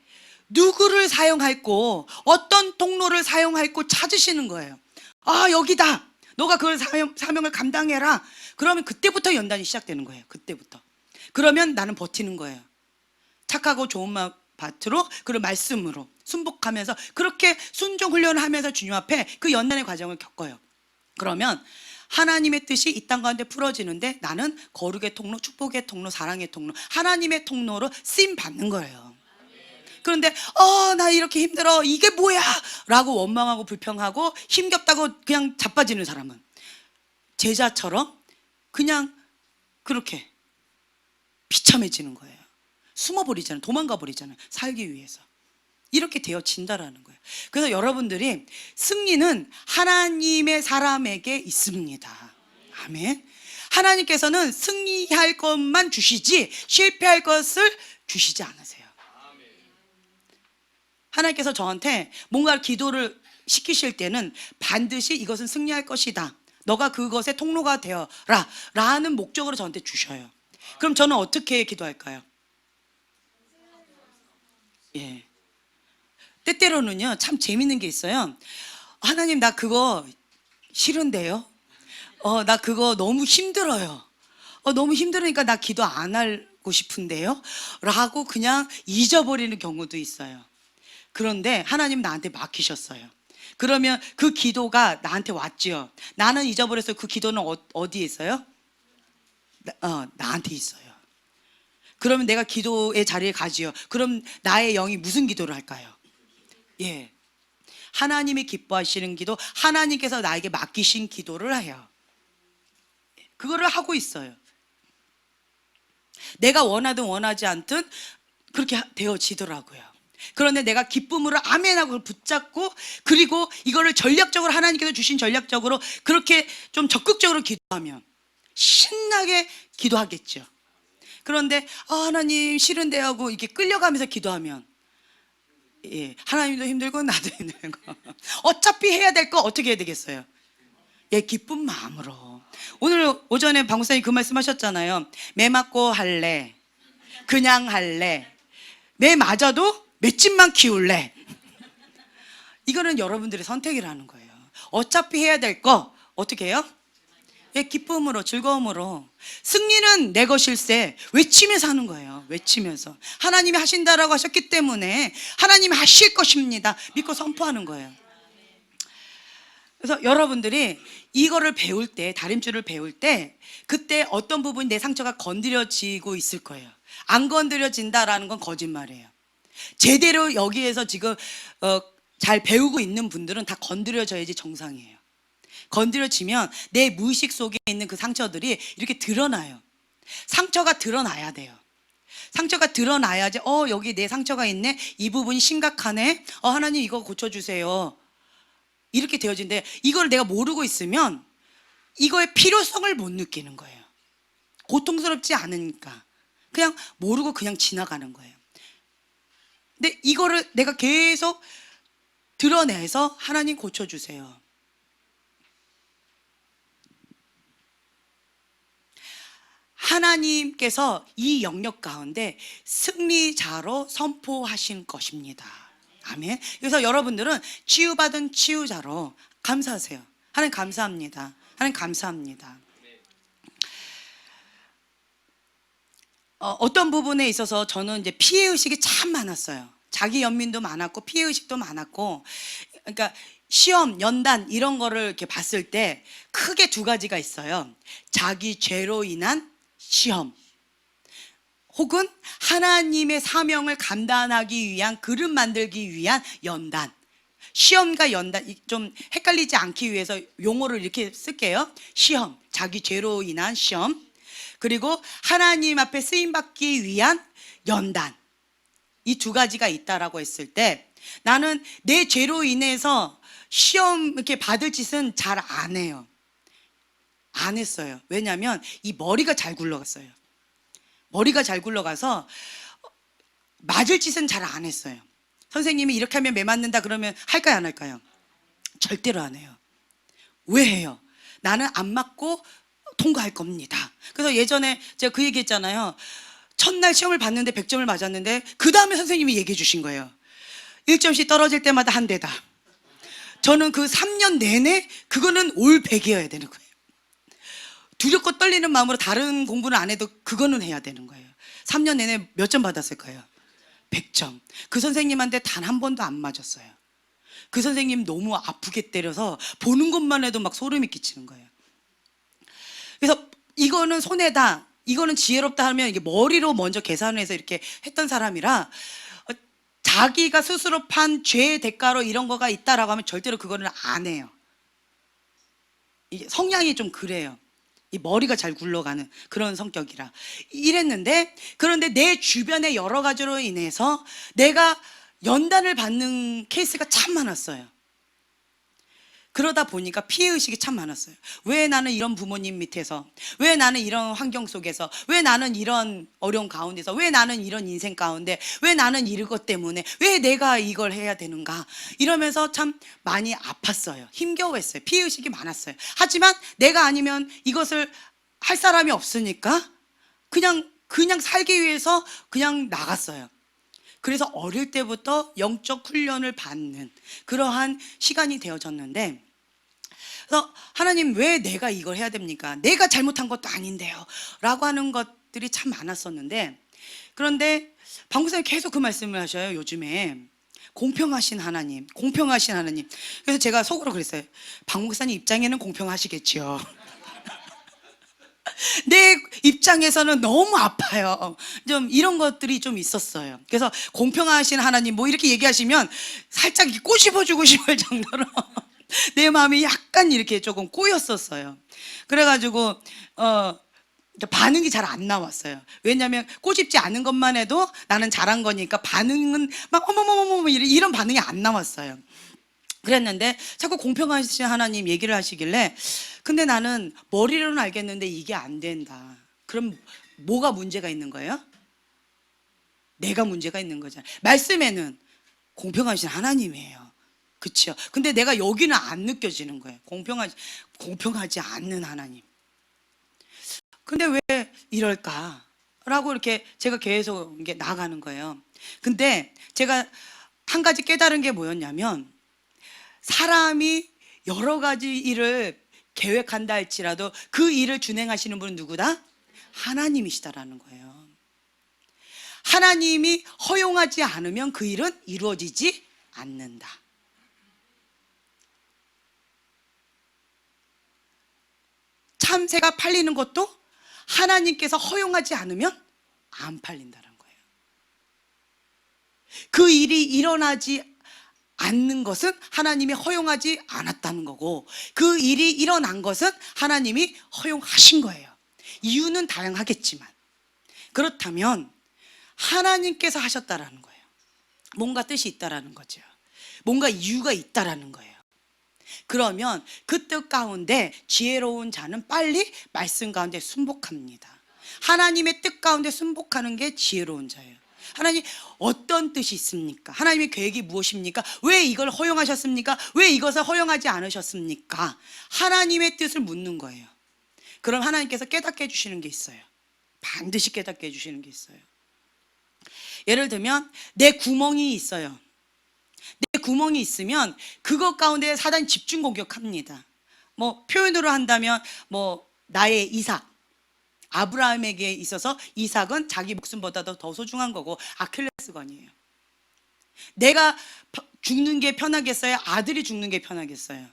누구를 사용할고 어떤 통로를 사용할고 찾으시는 거예요. 아, 여기다. 너가 그걸 사명을 감당해라. 그러면 그때부터 연단이 시작되는 거예요. 그때부터. 그러면 나는 버티는 거예요. 착하고 좋은 밭으로, 그리고 말씀으로 순복하면서 그렇게 순종 훈련을 하면서 주님 앞에 그 연단의 과정을 겪어요. 그러면 하나님의 뜻이 이 땅 가운데 풀어지는데 나는 거룩의 통로, 축복의 통로, 사랑의 통로, 하나님의 통로로 쓰임 받는 거예요. 그런데 나 이렇게 힘들어, 이게 뭐야 라고 원망하고 불평하고 힘겹다고 그냥 자빠지는 사람은 제자처럼 그냥 그렇게 비참해지는 거예요. 숨어버리잖아요. 도망가버리잖아요. 살기 위해서. 이렇게 되어진다라는 거예요. 그래서 여러분들이 승리는 하나님의 사람에게 있습니다. 아멘. 하나님께서는 승리할 것만 주시지 실패할 것을 주시지 않으세요. 하나님께서 저한테 뭔가 기도를 시키실 때는 반드시 이것은 승리할 것이다, 너가 그것의 통로가 되어라 라는 목적으로 저한테 주셔요. 그럼 저는 어떻게 기도할까요? 예. 때때로는요, 참 재밌는 게 있어요. 하나님, 나 그거 싫은데요? 나 그거 너무 힘들어요. 너무 힘들으니까 나 기도 안 하고 싶은데요? 라고 그냥 잊어버리는 경우도 있어요. 그런데 하나님 나한테 맡기셨어요. 그러면 그 기도가 나한테 왔지요. 나는 잊어버려서 그 기도는 어디에 있어요? 나한테 있어요. 그러면 내가 기도의 자리에 가지요. 그럼 나의 영이 무슨 기도를 할까요? 예, 하나님이 기뻐하시는 기도, 하나님께서 나에게 맡기신 기도를 해요. 그거를 하고 있어요. 내가 원하든 원하지 않든 그렇게 되어지더라고요. 그런데 내가 기쁨으로 아멘하고 그걸 붙잡고, 그리고 이거를 전략적으로 하나님께서 주신 전략적으로 그렇게 좀 적극적으로 기도하면 신나게 기도하겠죠. 그런데 하나님 싫은데 하고 이렇게 끌려가면서 기도하면, 예, 하나님도 힘들고 나도 힘들고 어차피 해야 될 거 어떻게 해야 되겠어요? 예, 기쁜 마음으로. 오늘 오전에 방구사님 그 말씀 하셨잖아요. 매 맞고 할래, 그냥 할래, 매 맞아도 맷집만 키울래. 이거는 여러분들의 선택이라는 거예요. 어차피 해야 될 거 어떻게 해요? 예, 기쁨으로, 즐거움으로. 승리는 내 것일세 외치면서 하는 거예요. 외치면서 하나님이 하신다라고 하셨기 때문에 하나님이 하실 것입니다 믿고 선포하는 거예요. 그래서 여러분들이 이거를 배울 때, 다림줄을 배울 때 그때 어떤 부분이 내 상처가 건드려지고 있을 거예요. 안 건드려진다라는 건 거짓말이에요. 제대로 여기에서 지금 잘 배우고 있는 분들은 다 건드려져야지 정상이에요. 건드려지면 내 무의식 속에 있는 그 상처들이 이렇게 드러나요. 상처가 드러나야 돼요. 상처가 드러나야지 여기 내 상처가 있네, 이 부분이 심각하네, 하나님 이거 고쳐주세요, 이렇게 되어진대. 이걸 내가 모르고 있으면 이거의 필요성을 못 느끼는 거예요. 고통스럽지 않으니까 그냥 모르고 그냥 지나가는 거예요. 근데 이거를 내가 계속 드러내서 하나님 고쳐주세요. 하나님께서 이 영역 가운데 승리자로 선포하신 것입니다. 아멘. 그래서 여러분들은 치유받은 치유자로 감사하세요. 하나님 감사합니다. 하나님 감사합니다. 어떤 부분에 있어서 저는 이제 피해의식이 참 많았어요. 자기 연민도 많았고 피해의식도 많았고, 그러니까 시험, 연단 이런 거를 이렇게 봤을 때 크게 두 가지가 있어요. 자기 죄로 인한 시험, 혹은 하나님의 사명을 감당하기 위한 그릇 만들기 위한 연단. 시험과 연단, 좀 헷갈리지 않기 위해서 용어를 이렇게 쓸게요. 시험, 자기 죄로 인한 시험, 그리고 하나님 앞에 쓰임받기 위한 연단. 이 두 가지가 있다라고 했을 때 나는 내 죄로 인해서 시험 이렇게 받을 짓은 잘 안 해요. 안 했어요. 왜냐하면 이 머리가 잘 굴러갔어요. 머리가 잘 굴러가서 맞을 짓은 잘 안 했어요. 선생님이 이렇게 하면 매 맞는다 그러면 할까요, 안 할까요? 절대로 안 해요. 왜 해요? 나는 안 맞고 통과할 겁니다. 그래서 예전에 제가 그 얘기 했잖아요. 첫날 시험을 봤는데 100점을 맞았는데 그 다음에 선생님이 얘기해 주신 거예요. 1점씩 떨어질 때마다 한 대다. 저는 그 3년 내내 그거는 올 100이어야 되는 거예요. 두렵고 떨리는 마음으로 다른 공부는 안 해도 그거는 해야 되는 거예요. 3년 내내 몇 점 받았을 거예요? 100점. 그 선생님한테 단 한 번도 안 맞았어요. 그 선생님 너무 아프게 때려서 보는 것만 해도 막 소름이 끼치는 거예요. 그래서 이거는 손해다, 이거는 지혜롭다 하면 이게 머리로 먼저 계산해서 이렇게 했던 사람이라 자기가 스스로 판 죄의 대가로 이런 거가 있다라고 하면 절대로 그거는 안 해요. 이게 성향이 좀 그래요. 이 머리가 잘 굴러가는 그런 성격이라 이랬는데, 그런데 내 주변의 여러 가지로 인해서 내가 연단을 받는 케이스가 참 많았어요. 그러다 보니까 피해의식이 참 많았어요. 왜 나는 이런 부모님 밑에서, 왜 나는 이런 환경 속에서, 왜 나는 이런 어려운 가운데서, 왜 나는 이런 인생 가운데, 왜 나는 이것 때문에, 왜 내가 이걸 해야 되는가, 이러면서 참 많이 아팠어요. 힘겨워했어요. 피해의식이 많았어요. 하지만 내가 아니면 이것을 할 사람이 없으니까 그냥 살기 위해서 그냥 나갔어요. 그래서 어릴 때부터 영적 훈련을 받는 그러한 시간이 되어졌는데, 그래서 하나님 왜 내가 이걸 해야 됩니까? 내가 잘못한 것도 아닌데요 라고 하는 것들이 참 많았었는데, 그런데 방구사님 계속 그 말씀을 하셔요. 요즘에 공평하신 하나님, 공평하신 하나님. 그래서 제가 속으로 그랬어요. 방목사님 입장에는 공평하시겠지요. 내 입장에서는 너무 아파요. 좀 이런 것들이 좀 있었어요. 그래서 공평하신 하나님 뭐 이렇게 얘기하시면 살짝 꼬집어주고 싶을 정도로 내 마음이 약간 이렇게 조금 꼬였었어요. 그래가지고 반응이 잘 안 나왔어요. 왜냐하면 꼬집지 않은 것만 해도 나는 잘한 거니까 반응은 막 어머머머머 이런 반응이 안 나왔어요. 그랬는데 자꾸 공평하신 하나님 얘기를 하시길래, 근데 나는 머리로는 알겠는데 이게 안 된다. 그럼 뭐가 문제가 있는 거예요? 내가 문제가 있는 거잖아요. 말씀에는 공평하신 하나님이에요. 그렇죠? 근데 내가 여기는 안 느껴지는 거예요. 공평하지 않는 하나님. 근데 왜 이럴까? 라고 이렇게 제가 계속 이게 나아가는 거예요. 근데 제가 한 가지 깨달은 게 뭐였냐면, 사람이 여러 가지 일을 계획한다 할지라도 그 일을 준행하시는 분은 누구다? 하나님이시다라는 거예요. 하나님이 허용하지 않으면 그 일은 이루어지지 않는다. 참새가 팔리는 것도 하나님께서 허용하지 않으면 안 팔린다는 거예요. 그 일이 일어나지 않는 것은 하나님이 허용하지 않았다는 거고, 그 일이 일어난 것은 하나님이 허용하신 거예요. 이유는 다양하겠지만 그렇다면 하나님께서 하셨다라는 거예요. 뭔가 뜻이 있다라는 거죠. 뭔가 이유가 있다라는 거예요. 그러면 그 뜻 가운데 지혜로운 자는 빨리 말씀 가운데 순복합니다. 하나님의 뜻 가운데 순복하는 게 지혜로운 자예요. 하나님 어떤 뜻이 있습니까? 하나님의 계획이 무엇입니까? 왜 이걸 허용하셨습니까? 왜 이것을 허용하지 않으셨습니까? 하나님의 뜻을 묻는 거예요. 그럼 하나님께서 깨닫게 해주시는 게 있어요. 반드시 깨닫게 해주시는 게 있어요. 예를 들면 내 구멍이 있어요. 내 구멍이 있으면 그것 가운데 사단이 집중 공격합니다. 뭐 표현으로 한다면 뭐 나의 이삭, 아브라함에게 있어서 이삭은 자기 목숨보다도 더 소중한 거고 아킬레스건이에요. 내가 죽는 게 편하겠어요? 아들이 죽는 게 편하겠어요?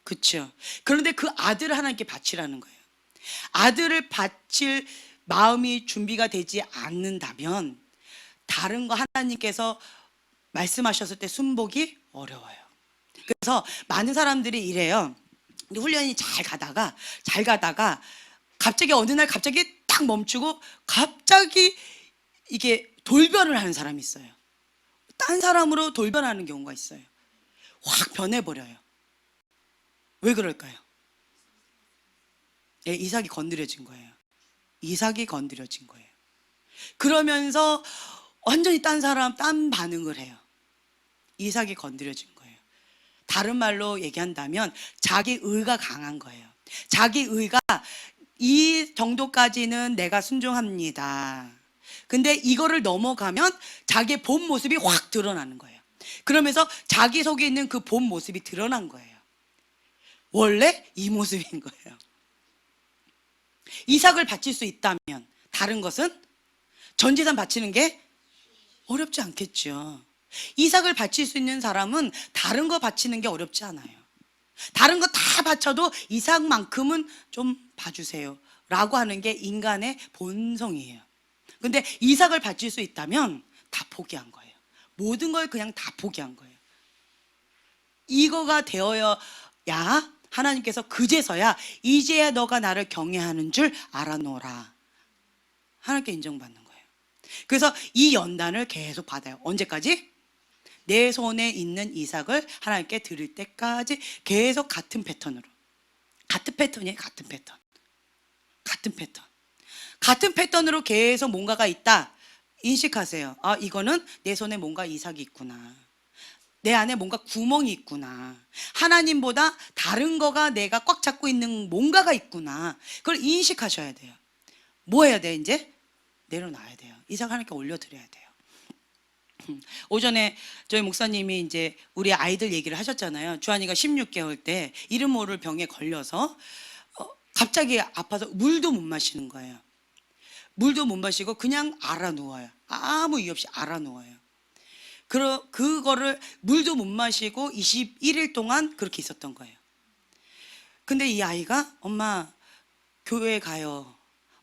그렇죠. 그런데 그 아들을 하나님께 바치라는 거예요. 아들을 바칠 마음이 준비가 되지 않는다면 다른 거 하나님께서 말씀하셨을 때 순복이 어려워요. 그래서 많은 사람들이 이래요. 훈련이 잘 가다가 갑자기 어느 날 갑자기 딱 멈추고 갑자기 이게 돌변을 하는 사람이 있어요. 딴 사람으로 돌변하는 경우가 있어요. 확 변해버려요. 왜 그럴까요? 예, 이삭이 건드려진 거예요. 이삭이 건드려진 거예요. 그러면서 완전히 딴 반응을 해요. 이삭이 건드려진 거예요. 다른 말로 얘기한다면 자기 의가 강한 거예요. 자기 의가 이 정도까지는 내가 순종합니다. 근데 이거를 넘어가면 자기의 본 모습이 확 드러나는 거예요. 그러면서 자기 속에 있는 그 본 모습이 드러난 거예요. 원래 이 모습인 거예요. 이삭을 바칠 수 있다면 다른 것은 전 재산 바치는 게 어렵지 않겠죠. 이삭을 바칠 수 있는 사람은 다른 거 바치는 게 어렵지 않아요. 다른 거 다 바쳐도 이삭만큼은 좀 봐주세요 라고 하는 게 인간의 본성이에요. 근데 이삭을 바칠 수 있다면 다 포기한 거예요. 모든 걸 그냥 다 포기한 거예요. 이거가 되어야 하나님께서 그제서야 이제야 너가 나를 경외하는 줄 알아노라 하나님께 인정받는 거예요. 그래서 이 연단을 계속 받아요. 언제까지? 내 손에 있는 이삭을 하나님께 드릴 때까지 계속 같은 패턴으로. 같은 패턴이에요. 같은 패턴으로 계속 뭔가가 있다 인식하세요. 아, 이거는 내 손에 뭔가 이삭이 있구나. 내 안에 뭔가 구멍이 있구나. 하나님보다 다른 거가 내가 꽉 잡고 있는 뭔가가 있구나. 그걸 인식하셔야 돼요. 뭐 해야 돼? 이제 내려놔야 돼요. 이삭 하나님께 올려드려야 돼요. 오전에 저희 목사님이 이제 우리 아이들 얘기를 하셨잖아요. 주한이가 16개월 때 이름 모를 병에 걸려서 갑자기 아파서 물도 못 마시는 거예요. 물도 못 마시고 그냥 알아 누워요. 아무 이유 없이 알아 누워요. 그거를 물도 못 마시고 21일 동안 그렇게 있었던 거예요. 근데 이 아이가 엄마 교회 가요.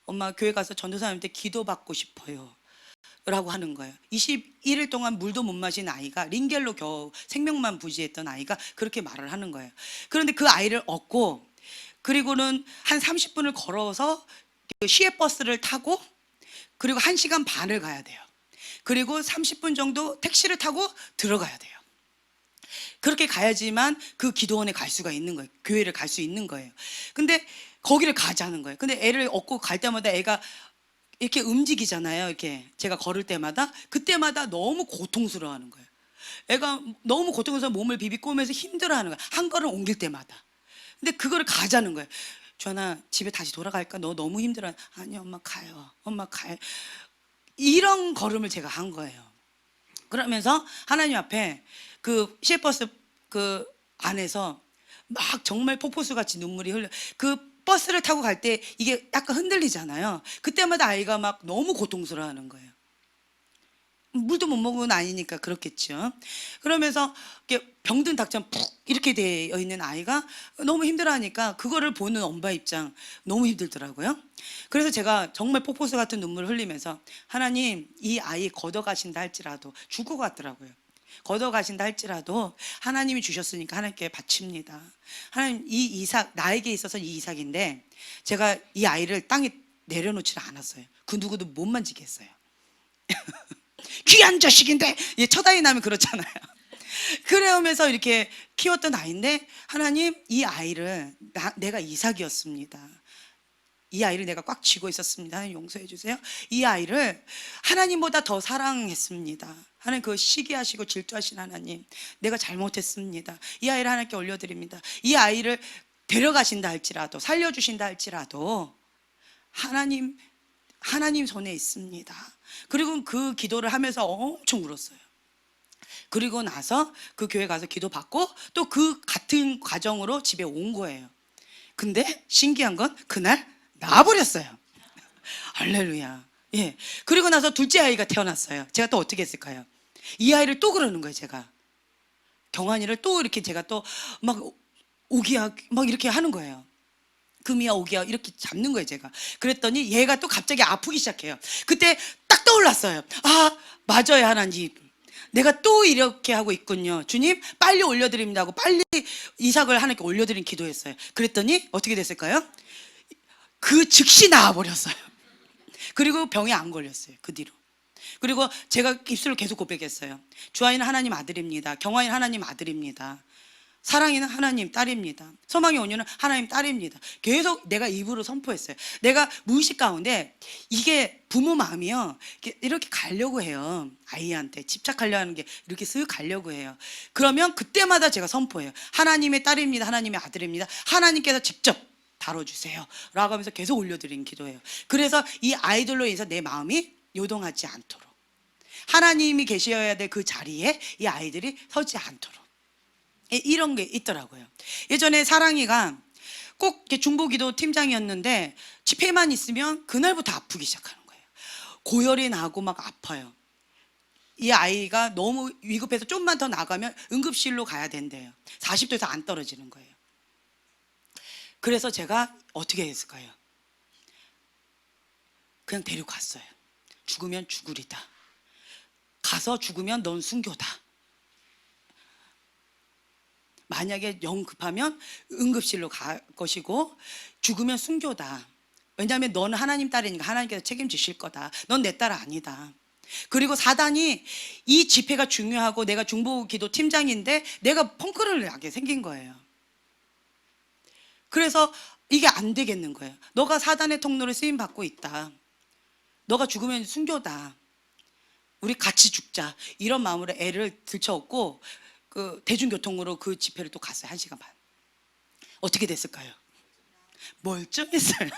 엄마 교회 가서 전도사님한테 기도받고 싶어요. 라고 하는 거예요. 21일 동안 물도 못 마신 아이가 링겔로 겨우 생명만 부지했던 아이가 그렇게 말을 하는 거예요. 그런데 그 아이를 얻고 그리고는 한 30분을 걸어서 시외버스를 타고 그리고 1시간 반을 가야 돼요. 그리고 30분 정도 택시를 타고 들어가야 돼요. 그렇게 가야지만 그 기도원에 갈 수가 있는 거예요. 교회를 갈 수 있는 거예요. 근데 거기를 가자는 거예요. 근데 애를 얻고 갈 때마다 애가 이렇게 움직이잖아요. 이렇게 제가 걸을 때마다 그때마다 너무 고통스러워하는 거예요. 애가 너무 고통스러워서 몸을 비비꼬면서 힘들어하는 거예요. 한 걸음 옮길 때마다. 근데 그거를 가자는 거예요. 주한아 집에 다시 돌아갈까? 너 너무 힘들어. 아니 엄마 가요. 엄마 가요. 이런 걸음을 제가 한 거예요. 그러면서 하나님 앞에 그 시외버스 그 안에서 막 정말 폭포수 같이 눈물이 흘려. 그 버스를 타고 갈 때 이게 약간 흔들리잖아요. 그때마다 아이가 막 너무 고통스러워하는 거예요. 물도 못 먹은 아이니까 그렇겠죠. 그러면서 이렇게 병든 닭처럼 푹 이렇게 되어 있는 아이가 너무 힘들어하니까 그거를 보는 엄마 입장 너무 힘들더라고요. 그래서 제가 정말 폭포수 같은 눈물을 흘리면서 하나님 이 아이 걷어가신다 할지라도 죽을 것 같더라고요. 걷어가신다 할지라도 하나님이 주셨으니까 하나님께 바칩니다. 하나님 이 이삭 나에게 있어서 이 이삭인데 제가 이 아이를 땅에 내려놓지를 않았어요. 그 누구도 못 만지게 했어요. 귀한 자식인데 첫 아이 나면 그렇잖아요. 그러면서 이렇게 키웠던 아이인데 하나님 이 아이를 내가 이삭이었습니다. 이 아이를 내가 꽉 쥐고 있었습니다. 하나님 용서해 주세요. 이 아이를 하나님보다 더 사랑했습니다. 하나님 그 시기하시고 질투하신 하나님 내가 잘못했습니다. 이 아이를 하나님께 올려드립니다. 이 아이를 데려가신다 할지라도 살려주신다 할지라도 하나님 손에 있습니다. 그리고 그 기도를 하면서 엄청 울었어요. 그리고 나서 그 교회 가서 기도받고 또 그 같은 과정으로 집에 온 거예요. 근데 신기한 건 그날 나와버렸어요. 할렐루야. 예. 그리고 나서 둘째 아이가 태어났어요. 제가 또 어떻게 했을까요? 이 아이를 또 그러는 거예요. 제가 경환이를 또 이렇게 제가 또 막 오기야 막 이렇게 하는 거예요. 금이야 오기야 이렇게 잡는 거예요 제가. 그랬더니 얘가 또 갑자기 아프기 시작해요. 그때 딱 떠올랐어요. 아 맞아요 하나님, 내가 또 이렇게 하고 있군요. 주님 빨리 올려드립니다 하고 빨리 이삭을 하나님께 올려드린 기도했어요. 그랬더니 어떻게 됐을까요? 그 즉시 나아버렸어요. 그리고 병에 안 걸렸어요 그 뒤로. 그리고 제가 입술을 계속 고백했어요. 주아이는 하나님 아들입니다. 경아이는 하나님 아들입니다. 사랑이는 하나님 딸입니다. 소망의 온유는 하나님 딸입니다. 계속 내가 입으로 선포했어요. 내가 무의식 가운데 이게 부모 마음이요, 이렇게 가려고 해요. 아이한테 집착하려 하는 게 이렇게 쓱 가려고 해요. 그러면 그때마다 제가 선포해요. 하나님의 딸입니다. 하나님의 아들입니다. 하나님께서 직접 다뤄주세요 라고 하면서 계속 올려드린 기도예요. 그래서 이 아이들로 인해서 내 마음이 요동하지 않도록, 하나님이 계셔야 될 그 자리에 이 아이들이 서지 않도록, 이런 게 있더라고요. 예전에 사랑이가 꼭 이렇게 중보기도 팀장이었는데 집회만 있으면 그날부터 아프기 시작하는 거예요. 고열이 나고 막 아파요. 이 아이가 너무 위급해서 좀만 더 나가면 응급실로 가야 된대요. 40도에서 안 떨어지는 거예요. 그래서 제가 어떻게 했을까요? 그냥 데려갔어요. 죽으면 죽으리다. 가서 죽으면 넌 순교다. 만약에 영 급하면 응급실로 갈 것이고 죽으면 순교다. 왜냐하면 너는 하나님 딸이니까 하나님께서 책임지실 거다. 넌 내 딸 아니다. 그리고 사단이 이 집회가 중요하고 내가 중보기도 팀장인데 내가 펑크를 나게 생긴 거예요. 그래서 이게 안 되겠는 거예요. 너가 사단의 통로를 쓰임 받고 있다. 너가 죽으면 순교다. 우리 같이 죽자. 이런 마음으로 애를 들쳐업고 그 대중교통으로 그 집회를 또 갔어요. 1시간 반. 어떻게 됐을까요? 멀쩡했어요.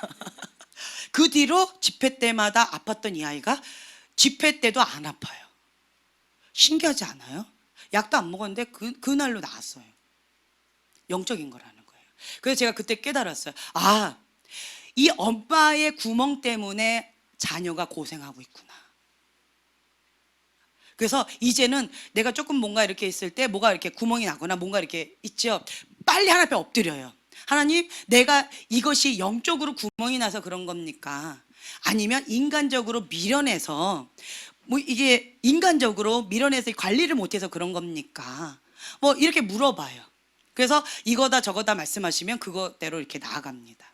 그 뒤로 집회 때마다 아팠던 이 아이가 집회 때도 안 아파요. 신기하지 않아요? 약도 안 먹었는데 그날로 나았어요. 영적인 거라는 거예요. 그래서 제가 그때 깨달았어요. 아, 이 엄마의 구멍 때문에 자녀가 고생하고 있구나. 그래서 이제는 내가 조금 뭔가 이렇게 있을 때 뭐가 이렇게 구멍이 나거나 뭔가 이렇게 있죠. 빨리 하나님 앞에 엎드려요. 하나님, 내가 이것이 영적으로 구멍이 나서 그런 겁니까? 아니면 인간적으로 미련해서 뭐 이게 인간적으로 미련해서 관리를 못해서 그런 겁니까? 뭐 이렇게 물어봐요. 그래서 이거다 저거다 말씀하시면 그거대로 이렇게 나아갑니다.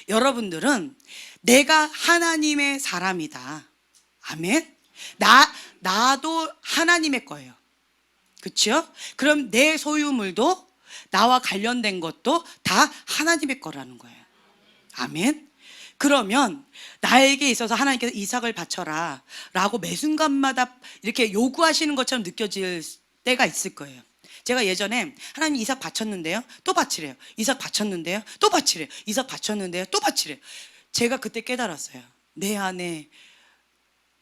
여러분들은 내가 하나님의 사람이다. 아멘. 나도 하나님의 거예요. 그렇죠? 그럼 내 소유물도 나와 관련된 것도 다 하나님의 거라는 거예요. 아멘. 그러면 나에게 있어서 하나님께서 이삭을 바쳐라 라고 매 순간마다 이렇게 요구하시는 것처럼 느껴질 때가 있을 거예요. 제가 예전에 하나님 이삭 바쳤는데요, 또 바치래요. 이삭 바쳤는데요, 또 바치래요. 이삭 바쳤는데요, 또 바치래요. 제가 그때 깨달았어요. 내 안에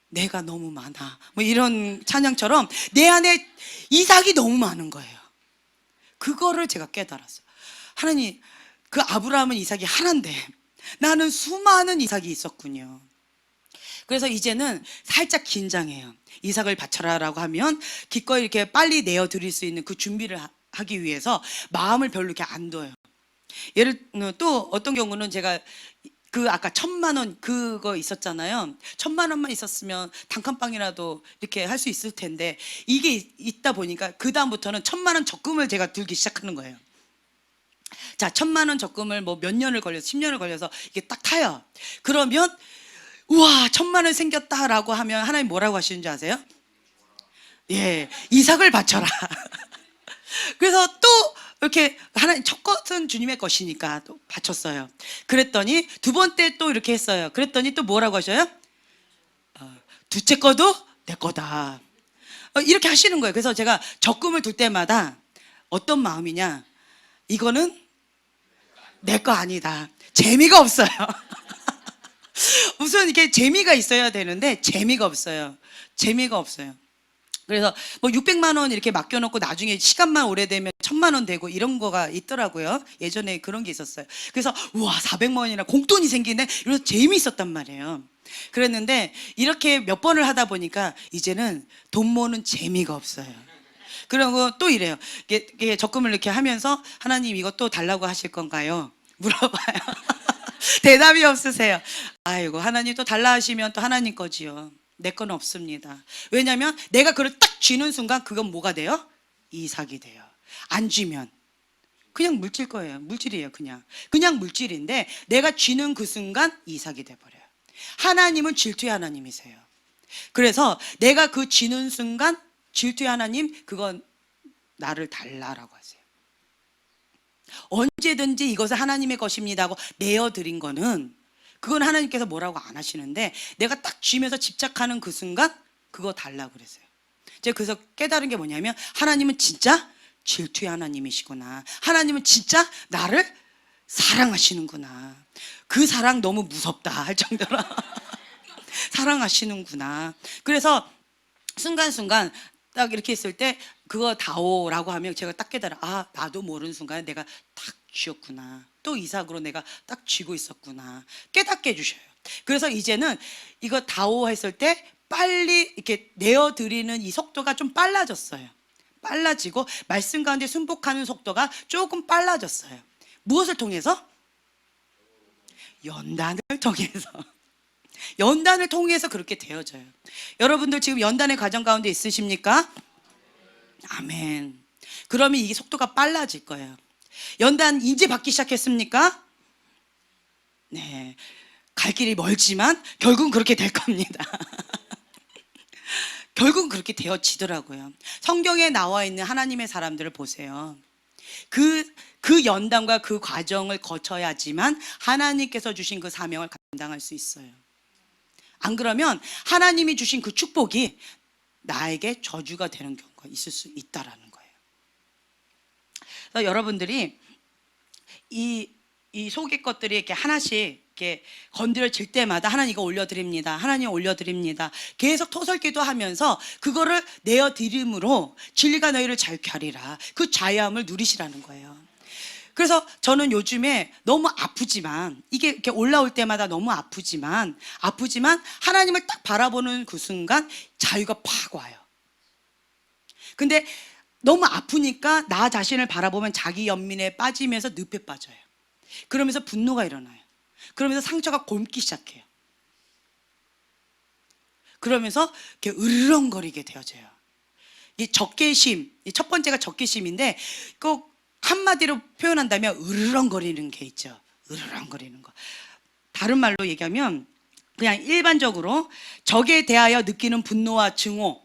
내가 너무 많아. 뭐 이런 찬양처럼 내 안에 이삭이 너무 많은 거예요. 그거를 제가 깨달았어요. 하나님, 그 아브라함은 이삭이 하나인데 나는 수많은 이삭이 있었군요. 그래서 이제는 살짝 긴장해요. 이삭을 바쳐라라고 하면 기꺼이 이렇게 빨리 내어드릴 수 있는 그 준비를 하기 위해서 마음을 별로 이렇게 안 둬요. 예를 또 어떤 경우는 제가 그 아까 1,000만 원 그거 있었잖아요. 1,000만 원만 있었으면 단칸방이라도 이렇게 할 수 있을 텐데 이게 있다 보니까 그 다음부터는 1,000만 원 적금을 제가 들기 시작하는 거예요. 자, 1,000만 원 적금을 뭐 몇 년을 걸려서 10년을 걸려서 이게 딱 타요. 그러면 우와 1,000만 원 생겼다라고 하면 하나님 뭐라고 하시는지 아세요? 예, 이삭을 바쳐라. 그래서 또 이렇게 하나님 첫 것은 주님의 것이니까 또 바쳤어요. 그랬더니 두 번째 또 이렇게 했어요. 그랬더니 또 뭐라고 하셔요? 둘째 거도 내 거다. 이렇게 하시는 거예요. 그래서 제가 적금을 둘 때마다 어떤 마음이냐, 이거는 내 거 아니다. 재미가 없어요. 무슨 이렇게 재미가 있어야 되는데 재미가 없어요. 재미가 없어요. 그래서 뭐 600만 원 이렇게 맡겨놓고 나중에 시간만 오래되면 1,000만 원 되고 이런 거가 있더라고요. 예전에 그런 게 있었어요. 그래서 우와 400만 원이나 공돈이 생기네 이러면서 재미있었단 말이에요. 그랬는데 이렇게 몇 번을 하다 보니까 이제는 돈 모으는 재미가 없어요. 그리고 또 이래요. 이게 적금을 이렇게 하면서 하나님 이것도 달라고 하실 건가요? 물어봐요. 대답이 없으세요. 아이고, 하나님 또 달라 하시면 또 하나님 거지요. 내 건 없습니다. 왜냐면 내가 그걸 딱 쥐는 순간 그건 뭐가 돼요? 이삭이 돼요. 안 쥐면 그냥 물질 거예요. 물질이에요. 그냥 물질인데 내가 쥐는 그 순간 이삭이 돼버려요. 하나님은 질투의 하나님이세요. 그래서 내가 그 쥐는 순간 질투의 하나님, 그건 나를 달라라고 하세요. 언제든지 이것은 하나님의 것입니다 하고 내어드린 거는, 그건 하나님께서 뭐라고 안 하시는데 내가 딱 쥐면서 집착하는 그 순간 그거 달라고 그랬어요. 제가 그래서 깨달은 게 뭐냐면, 하나님은 진짜 질투의 하나님이시구나. 하나님은 진짜 나를 사랑하시는구나. 그 사랑 너무 무섭다 할 정도로 사랑하시는구나. 그래서 순간순간 딱 이렇게 했을 때 그거 다오라고 하면 제가 딱 깨달아, 아, 나도 모르는 순간에 내가 딱 쥐었구나. 또 이삭으로 내가 딱 쥐고 있었구나. 깨닫게 해주셔요. 그래서 이제는 이거 다오 했을 때 빨리 이렇게 내어드리는 이 속도가 좀 빨라졌어요. 빨라지고 말씀 가운데 순복하는 속도가 조금 빨라졌어요. 무엇을 통해서? 연단을 통해서. 연단을 통해서 그렇게 되어져요. 여러분들 지금 연단의 과정 가운데 있으십니까? 아멘. 그러면 이게 속도가 빨라질 거예요. 연단 이제 받기 시작했습니까? 네. 갈 길이 멀지만 결국은 그렇게 될 겁니다. 결국은 그렇게 되어지더라고요. 성경에 나와 있는 하나님의 사람들을 보세요. 그 연단과 그 과정을 거쳐야지만 하나님께서 주신 그 사명을 감당할 수 있어요. 안 그러면 하나님이 주신 그 축복이 나에게 저주가 되는 경우가 있을 수 있다라는 거예요. 그래서 여러분들이 이 속의 것들이 이렇게 하나씩 이렇게 건드려질 때마다 하나님 이거 올려드립니다. 하나님 올려드립니다. 계속 토설기도 하면서 그거를 내어드림으로 진리가 너희를 자유케 하리라. 그 자유함을 누리시라는 거예요. 그래서 저는 요즘에 너무 아프지만, 이게 이렇게 올라올 때마다 너무 아프지만 하나님을 딱 바라보는 그 순간 자유가 팍 와요. 근데 너무 아프니까 나 자신을 바라보면 자기 연민에 빠지면서 늪에 빠져요. 그러면서 분노가 일어나요. 그러면서 상처가 곪기 시작해요. 그러면서 이렇게 으르렁거리게 되어져요. 이 적개심, 이 첫 번째가 적개심인데, 꼭 한마디로 표현한다면 으르렁거리는 게 있죠. 으르렁거리는 거. 다른 말로 얘기하면 그냥 일반적으로 적에 대하여 느끼는 분노와 증오,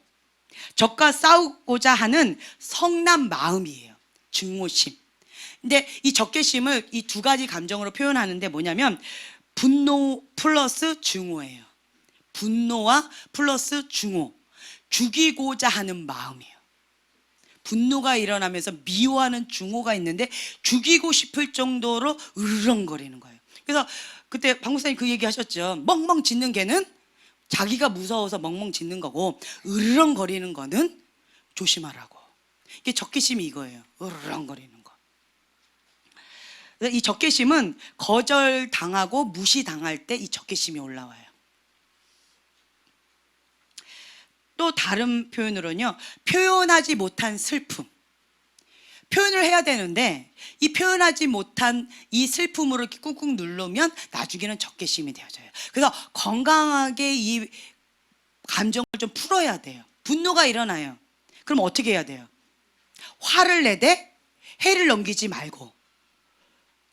적과 싸우고자 하는 성난 마음이에요. 증오심. 근데 이 적개심을 이 두 가지 감정으로 표현하는데 뭐냐면 분노 플러스 증오예요. 분노와 플러스 증오. 죽이고자 하는 마음이에요. 분노가 일어나면서 미워하는 증오가 있는데 죽이고 싶을 정도로 으르렁거리는 거예요. 그래서 그때 박 목사님 그 얘기 하셨죠. 멍멍 짖는 개는 자기가 무서워서 멍멍 짖는 거고, 으르렁거리는 거는 조심하라고. 이게 적개심이 이거예요. 으르렁거리는 거. 이 적개심은 거절당하고 무시당할 때 이 적개심이 올라와요. 또 다른 표현으로는요, 표현하지 못한 슬픔. 표현을 해야 되는데 이 표현하지 못한 이 슬픔으로 이렇게 꾹꾹 누르면 나중에는 적개심이 되어져요. 그래서 건강하게 이 감정을 좀 풀어야 돼요. 분노가 일어나요. 그럼 어떻게 해야 돼요? 화를 내되 해를 넘기지 말고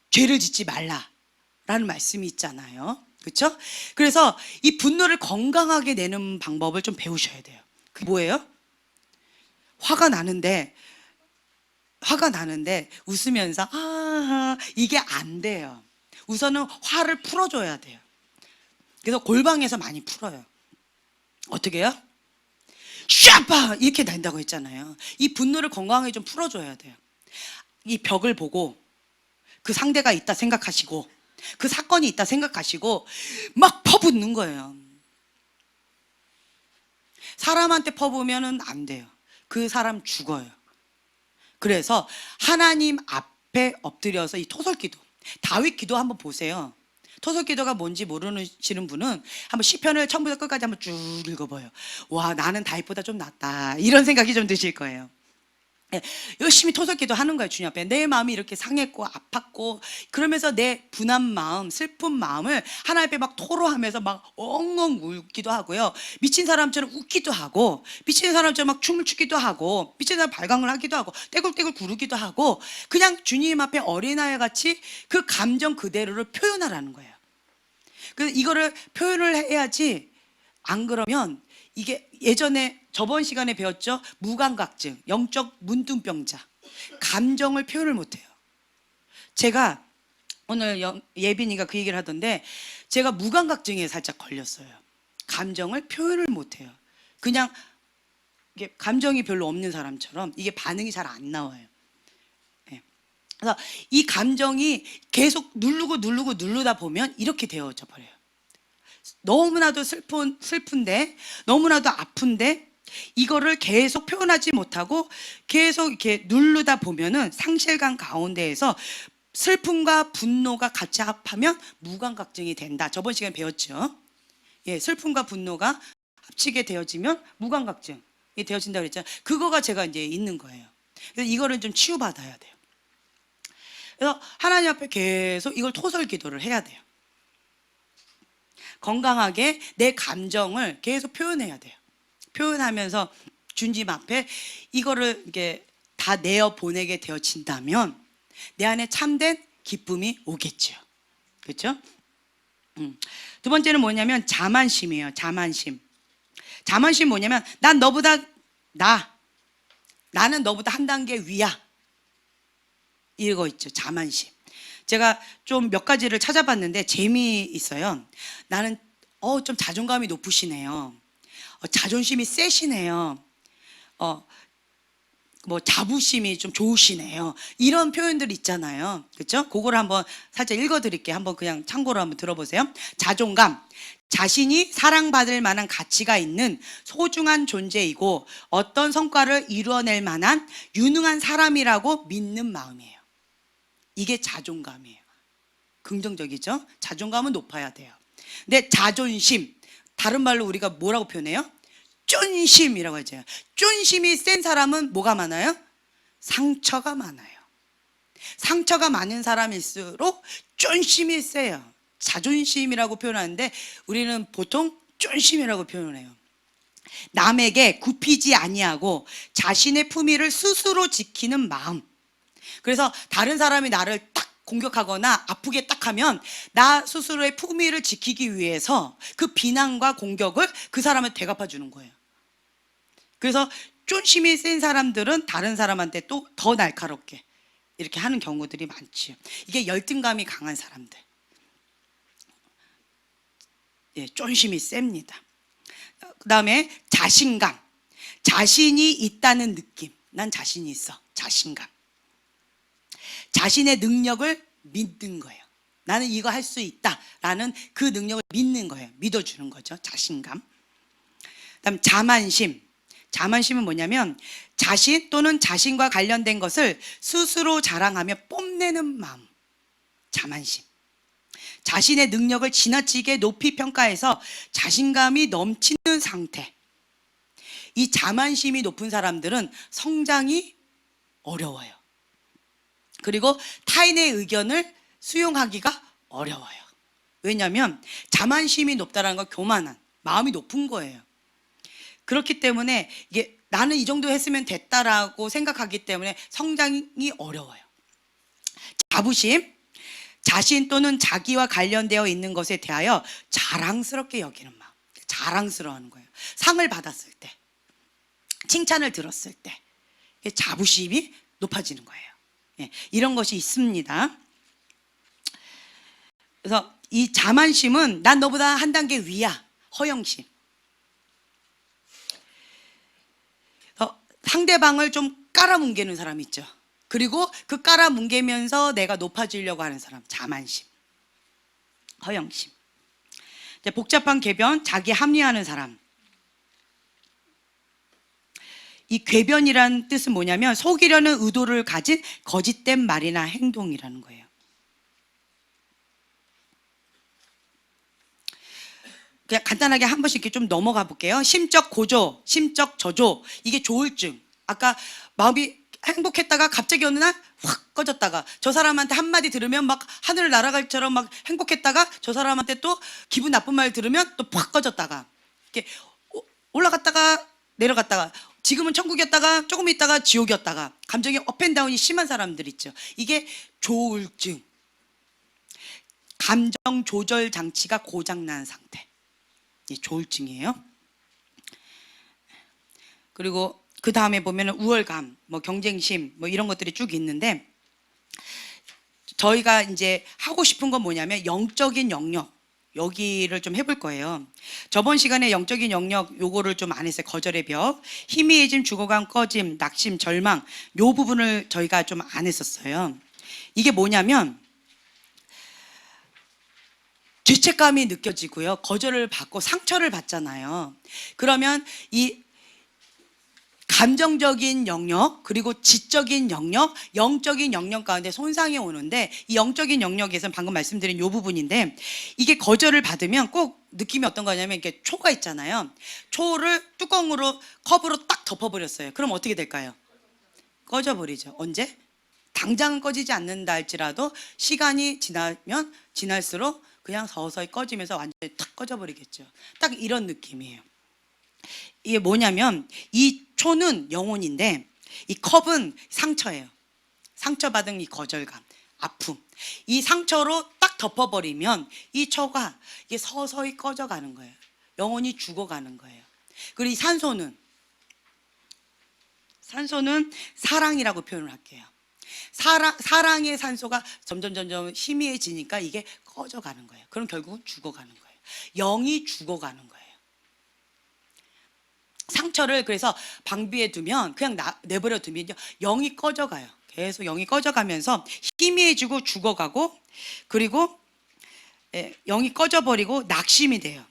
죄를 짓지 말라라는 말씀이 있잖아요. 그렇죠? 그래서 이 분노를 건강하게 내는 방법을 좀 배우셔야 돼요. 그게 뭐예요? 화가 나는데 웃으면서 이게 안 돼요. 우선은 화를 풀어줘야 돼요. 그래서 골방에서 많이 풀어요. 어떻게 해요? 샤빠 이렇게 된다고 했잖아요. 이 분노를 건강하게 좀 풀어줘야 돼요. 이 벽을 보고 그 상대가 있다 생각하시고 그 사건이 있다 생각하시고 막 퍼붓는 거예요. 사람한테 퍼부으면 안 돼요. 그 사람 죽어요. 그래서 하나님 앞에 엎드려서 이 토설기도, 다윗 기도 한번 보세요. 토설기도가 뭔지 모르시는 분은 한번 시편을 처음부터 끝까지 한번 쭉 읽어봐요. 와, 나는 다윗보다 좀 낫다 이런 생각이 좀 드실 거예요. 예, 열심히 토설기도 하는 거예요. 주님 앞에 내 마음이 이렇게 상했고 아팠고 그러면서 내 분한 마음, 슬픈 마음을 하나님 앞에 막 토로하면서 막 엉엉 울기도 하고요. 미친 사람처럼 웃기도 하고 미친 사람처럼 막 춤을 추기도 하고 미친 사람 발광을 하기도 하고 떼굴떼굴 구르기도 하고 그냥 주님 앞에 어린아이 같이 그 감정 그대로를 표현하라는 거예요. 그래서 이거를 표현을 해야지 안 그러면 이게 예전에 저번 시간에 배웠죠. 무감각증, 영적 문둥병자. 감정을 표현을 못해요. 제가 오늘 예빈이가 그 얘기를 하던데 제가 무감각증에 살짝 걸렸어요. 감정을 표현을 못해요. 그냥 이게 감정이 별로 없는 사람처럼 이게 반응이 잘 안 나와요. 네. 그래서 이 감정이 계속 누르다 보면 이렇게 되어져 버려요. 너무나도 슬픈데 너무나도 아픈데 이거를 계속 표현하지 못하고 계속 이렇게 누르다 보면은 상실감 가운데에서 슬픔과 분노가 같이 합하면 무감각증이 된다. 저번 시간에 배웠죠. 예, 슬픔과 분노가 합치게 되어지면 무감각증이 되어진다고 그랬잖아요. 그거가 제가 이제 있는 거예요. 그래서 이거를 좀 치유받아야 돼요. 그래서 하나님 앞에 계속 이걸 토설 기도를 해야 돼요. 건강하게 내 감정을 계속 표현해야 돼요. 표현하면서 주님 앞에 이거를 이게 다 내어 보내게 되어진다면 내 안에 참된 기쁨이 오겠죠. 그렇죠? 두 번째는 뭐냐면 자만심이에요. 자만심. 자만심 뭐냐면 나는 너보다 한 단계 위야. 이거 있죠. 자만심. 제가 좀 몇 가지를 찾아봤는데 재미있어요. 나는 좀 자존감이 높으시네요. 자존심이 세시네요. 뭐 자부심이 좀 좋으시네요. 이런 표현들 있잖아요. 그렇죠? 그거를 한번 살짝 읽어드릴게요. 한번 그냥 참고로 한번 들어보세요. 자존감. 자신이 사랑받을 만한 가치가 있는 소중한 존재이고 어떤 성과를 이루어낼 만한 유능한 사람이라고 믿는 마음이에요. 이게 자존감이에요. 긍정적이죠? 자존감은 높아야 돼요. 근데 자존심, 다른 말로 우리가 뭐라고 표현해요? 쫀심이라고 하죠. 쫀심이 센 사람은 뭐가 많아요? 상처가 많아요. 상처가 많은 사람일수록 쫀심이 세요. 자존심이라고 표현하는데 우리는 보통 쫀심이라고 표현을 해요. 남에게 굽히지 아니하고 자신의 품위를 스스로 지키는 마음. 그래서 다른 사람이 나를 딱 공격하거나 아프게 딱 하면 나 스스로의 품위를 지키기 위해서 그 비난과 공격을 그 사람한테 대갚아 주는 거예요. 그래서 쫀심이 센 사람들은 다른 사람한테 또 더 날카롭게 이렇게 하는 경우들이 많죠. 이게 열등감이 강한 사람들. 예, 쫀심이 셉니다. 그 다음에 자신감. 자신이 있다는 느낌. 난 자신이 있어. 자신감. 자신의 능력을 믿는 거예요. 나는 이거 할 수 있다라는 그 능력을 믿는 거예요. 믿어주는 거죠. 자신감. 그다음 자만심. 자만심은 뭐냐면 자신 또는 자신과 관련된 것을 스스로 자랑하며 뽐내는 마음. 자만심. 자신의 능력을 지나치게 높이 평가해서 자신감이 넘치는 상태. 이 자만심이 높은 사람들은 성장이 어려워요. 그리고 타인의 의견을 수용하기가 어려워요. 왜냐하면 자만심이 높다는 건 교만한 마음이 높은 거예요. 그렇기 때문에 이게 나는 이 정도 했으면 됐다라고 생각하기 때문에 성장이 어려워요. 자부심, 자신 또는 자기와 관련되어 있는 것에 대하여 자랑스럽게 여기는 마음. 자랑스러워하는 거예요. 상을 받았을 때, 칭찬을 들었을 때 자부심이 높아지는 거예요. 이런 것이 있습니다. 그래서 이 자만심은 난 너보다 한 단계 위야. 허영심. 상대방을 좀 깔아뭉개는 사람 있죠. 그리고 그 깔아뭉개면서 내가 높아지려고 하는 사람. 자만심. 허영심. 복잡한 궤변, 자기 합리화하는 사람. 이 궤변이라는 뜻은 뭐냐면 속이려는 의도를 가진 거짓된 말이나 행동이라는 거예요. 그냥 간단하게 한 번씩 이렇게 좀 넘어가 볼게요. 심적 고조, 심적 저조, 이게 조울증. 아까 마음이 행복했다가 갑자기 어느 날 확 꺼졌다가, 저 사람한테 한마디 들으면 막 하늘 날아갈처럼 막 행복했다가, 저 사람한테 또 기분 나쁜 말 들으면 또 확 꺼졌다가, 이렇게 올라갔다가 내려갔다가, 지금은 천국이었다가 조금 있다가 지옥이었다가, 감정이 업앤다운이 심한 사람들 있죠. 이게 조울증, 감정 조절 장치가 고장난 상태, 이 조울증이에요. 그리고 그 다음에 보면은 우월감, 뭐 경쟁심, 뭐 이런 것들이 쭉 있는데, 저희가 이제 하고 싶은 건 뭐냐면 영적인 영역, 여기를 좀 해볼 거예요. 저번 시간에 영적인 영역 요거를 좀 안 했어요. 거절의 벽, 희미해짐, 죽어감, 꺼짐, 낙심, 절망, 요 부분을 저희가 좀 안 했었어요. 이게 뭐냐면 죄책감이 느껴지고요, 거절을 받고 상처를 받잖아요. 그러면 이 감정적인 영역, 그리고 지적인 영역, 영적인 영역 가운데 손상이 오는데, 이 영적인 영역에서는 방금 말씀드린 이 부분인데, 이게 거절을 받으면 꼭 느낌이 어떤 거냐면, 이렇게 초가 있잖아요. 초를 뚜껑으로, 컵으로 딱 덮어버렸어요. 그럼 어떻게 될까요? 꺼져버리죠. 언제? 당장은 꺼지지 않는다 할지라도 시간이 지나면 지날수록 그냥 서서히 꺼지면서 완전히 탁 꺼져버리겠죠. 딱 이런 느낌이에요. 이게 뭐냐면, 이 초는 영혼인데 이 컵은 상처예요. 상처받은 이 거절감, 아픔, 이 상처로 딱 덮어버리면 이 초가 이게 서서히 꺼져가는 거예요. 영혼이 죽어가는 거예요. 그리고 이 산소는 사랑이라고 표현을 할게요. 사랑의 산소가 점점 희미해지니까 이게 꺼져가는 거예요. 그럼 결국은 죽어가는 거예요. 영이 죽어가는 거예요. 상처를 그래서 방비해 두면, 그냥 내버려 두면요, 영이 꺼져가요. 계속 영이 꺼져가면서 희미해지고 죽어가고, 그리고 영이 꺼져버리고 낙심이 돼요.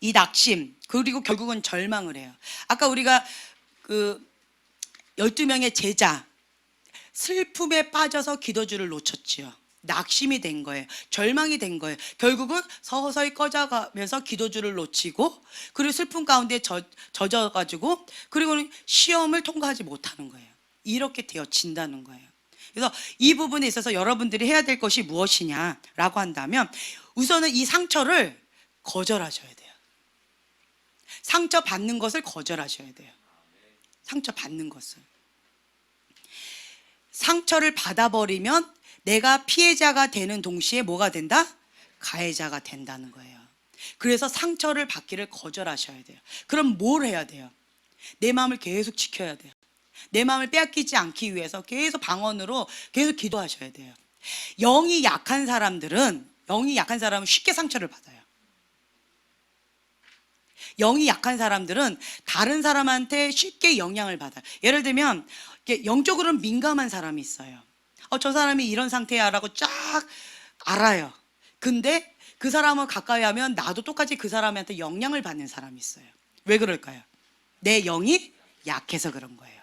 이 낙심, 그리고 결국은 절망을 해요. 아까 우리가 그 12명의 제자, 슬픔에 빠져서 기도주를 놓쳤지요. 낙심이 된 거예요. 절망이 된 거예요. 결국은 서서히 꺼져가면서 기도주를 놓치고, 그리고 슬픔 가운데 젖어가지고, 그리고는 시험을 통과하지 못하는 거예요. 이렇게 되어진다는 거예요. 그래서 이 부분에 있어서 여러분들이 해야 될 것이 무엇이냐라고 한다면, 우선은 이 상처를 거절하셔야 돼요. 상처 받는 것을 거절하셔야 돼요. 상처 받는 것을. 상처를 받아버리면 내가 피해자가 되는 동시에 뭐가 된다? 가해자가 된다는 거예요. 그래서 상처를 받기를 거절하셔야 돼요. 그럼 뭘 해야 돼요? 내 마음을 계속 지켜야 돼요. 내 마음을 빼앗기지 않기 위해서 계속 방언으로 계속 기도하셔야 돼요. 영이 약한 사람은 쉽게 상처를 받아요. 영이 약한 사람들은 다른 사람한테 쉽게 영향을 받아요. 예를 들면 영적으로는 민감한 사람이 있어요. 저 사람이 이런 상태야 라고 쫙 알아요. 근데 그 사람을 가까이 하면 나도 똑같이 그 사람한테 영향을 받는 사람이 있어요. 왜 그럴까요? 내 영이 약해서 그런 거예요.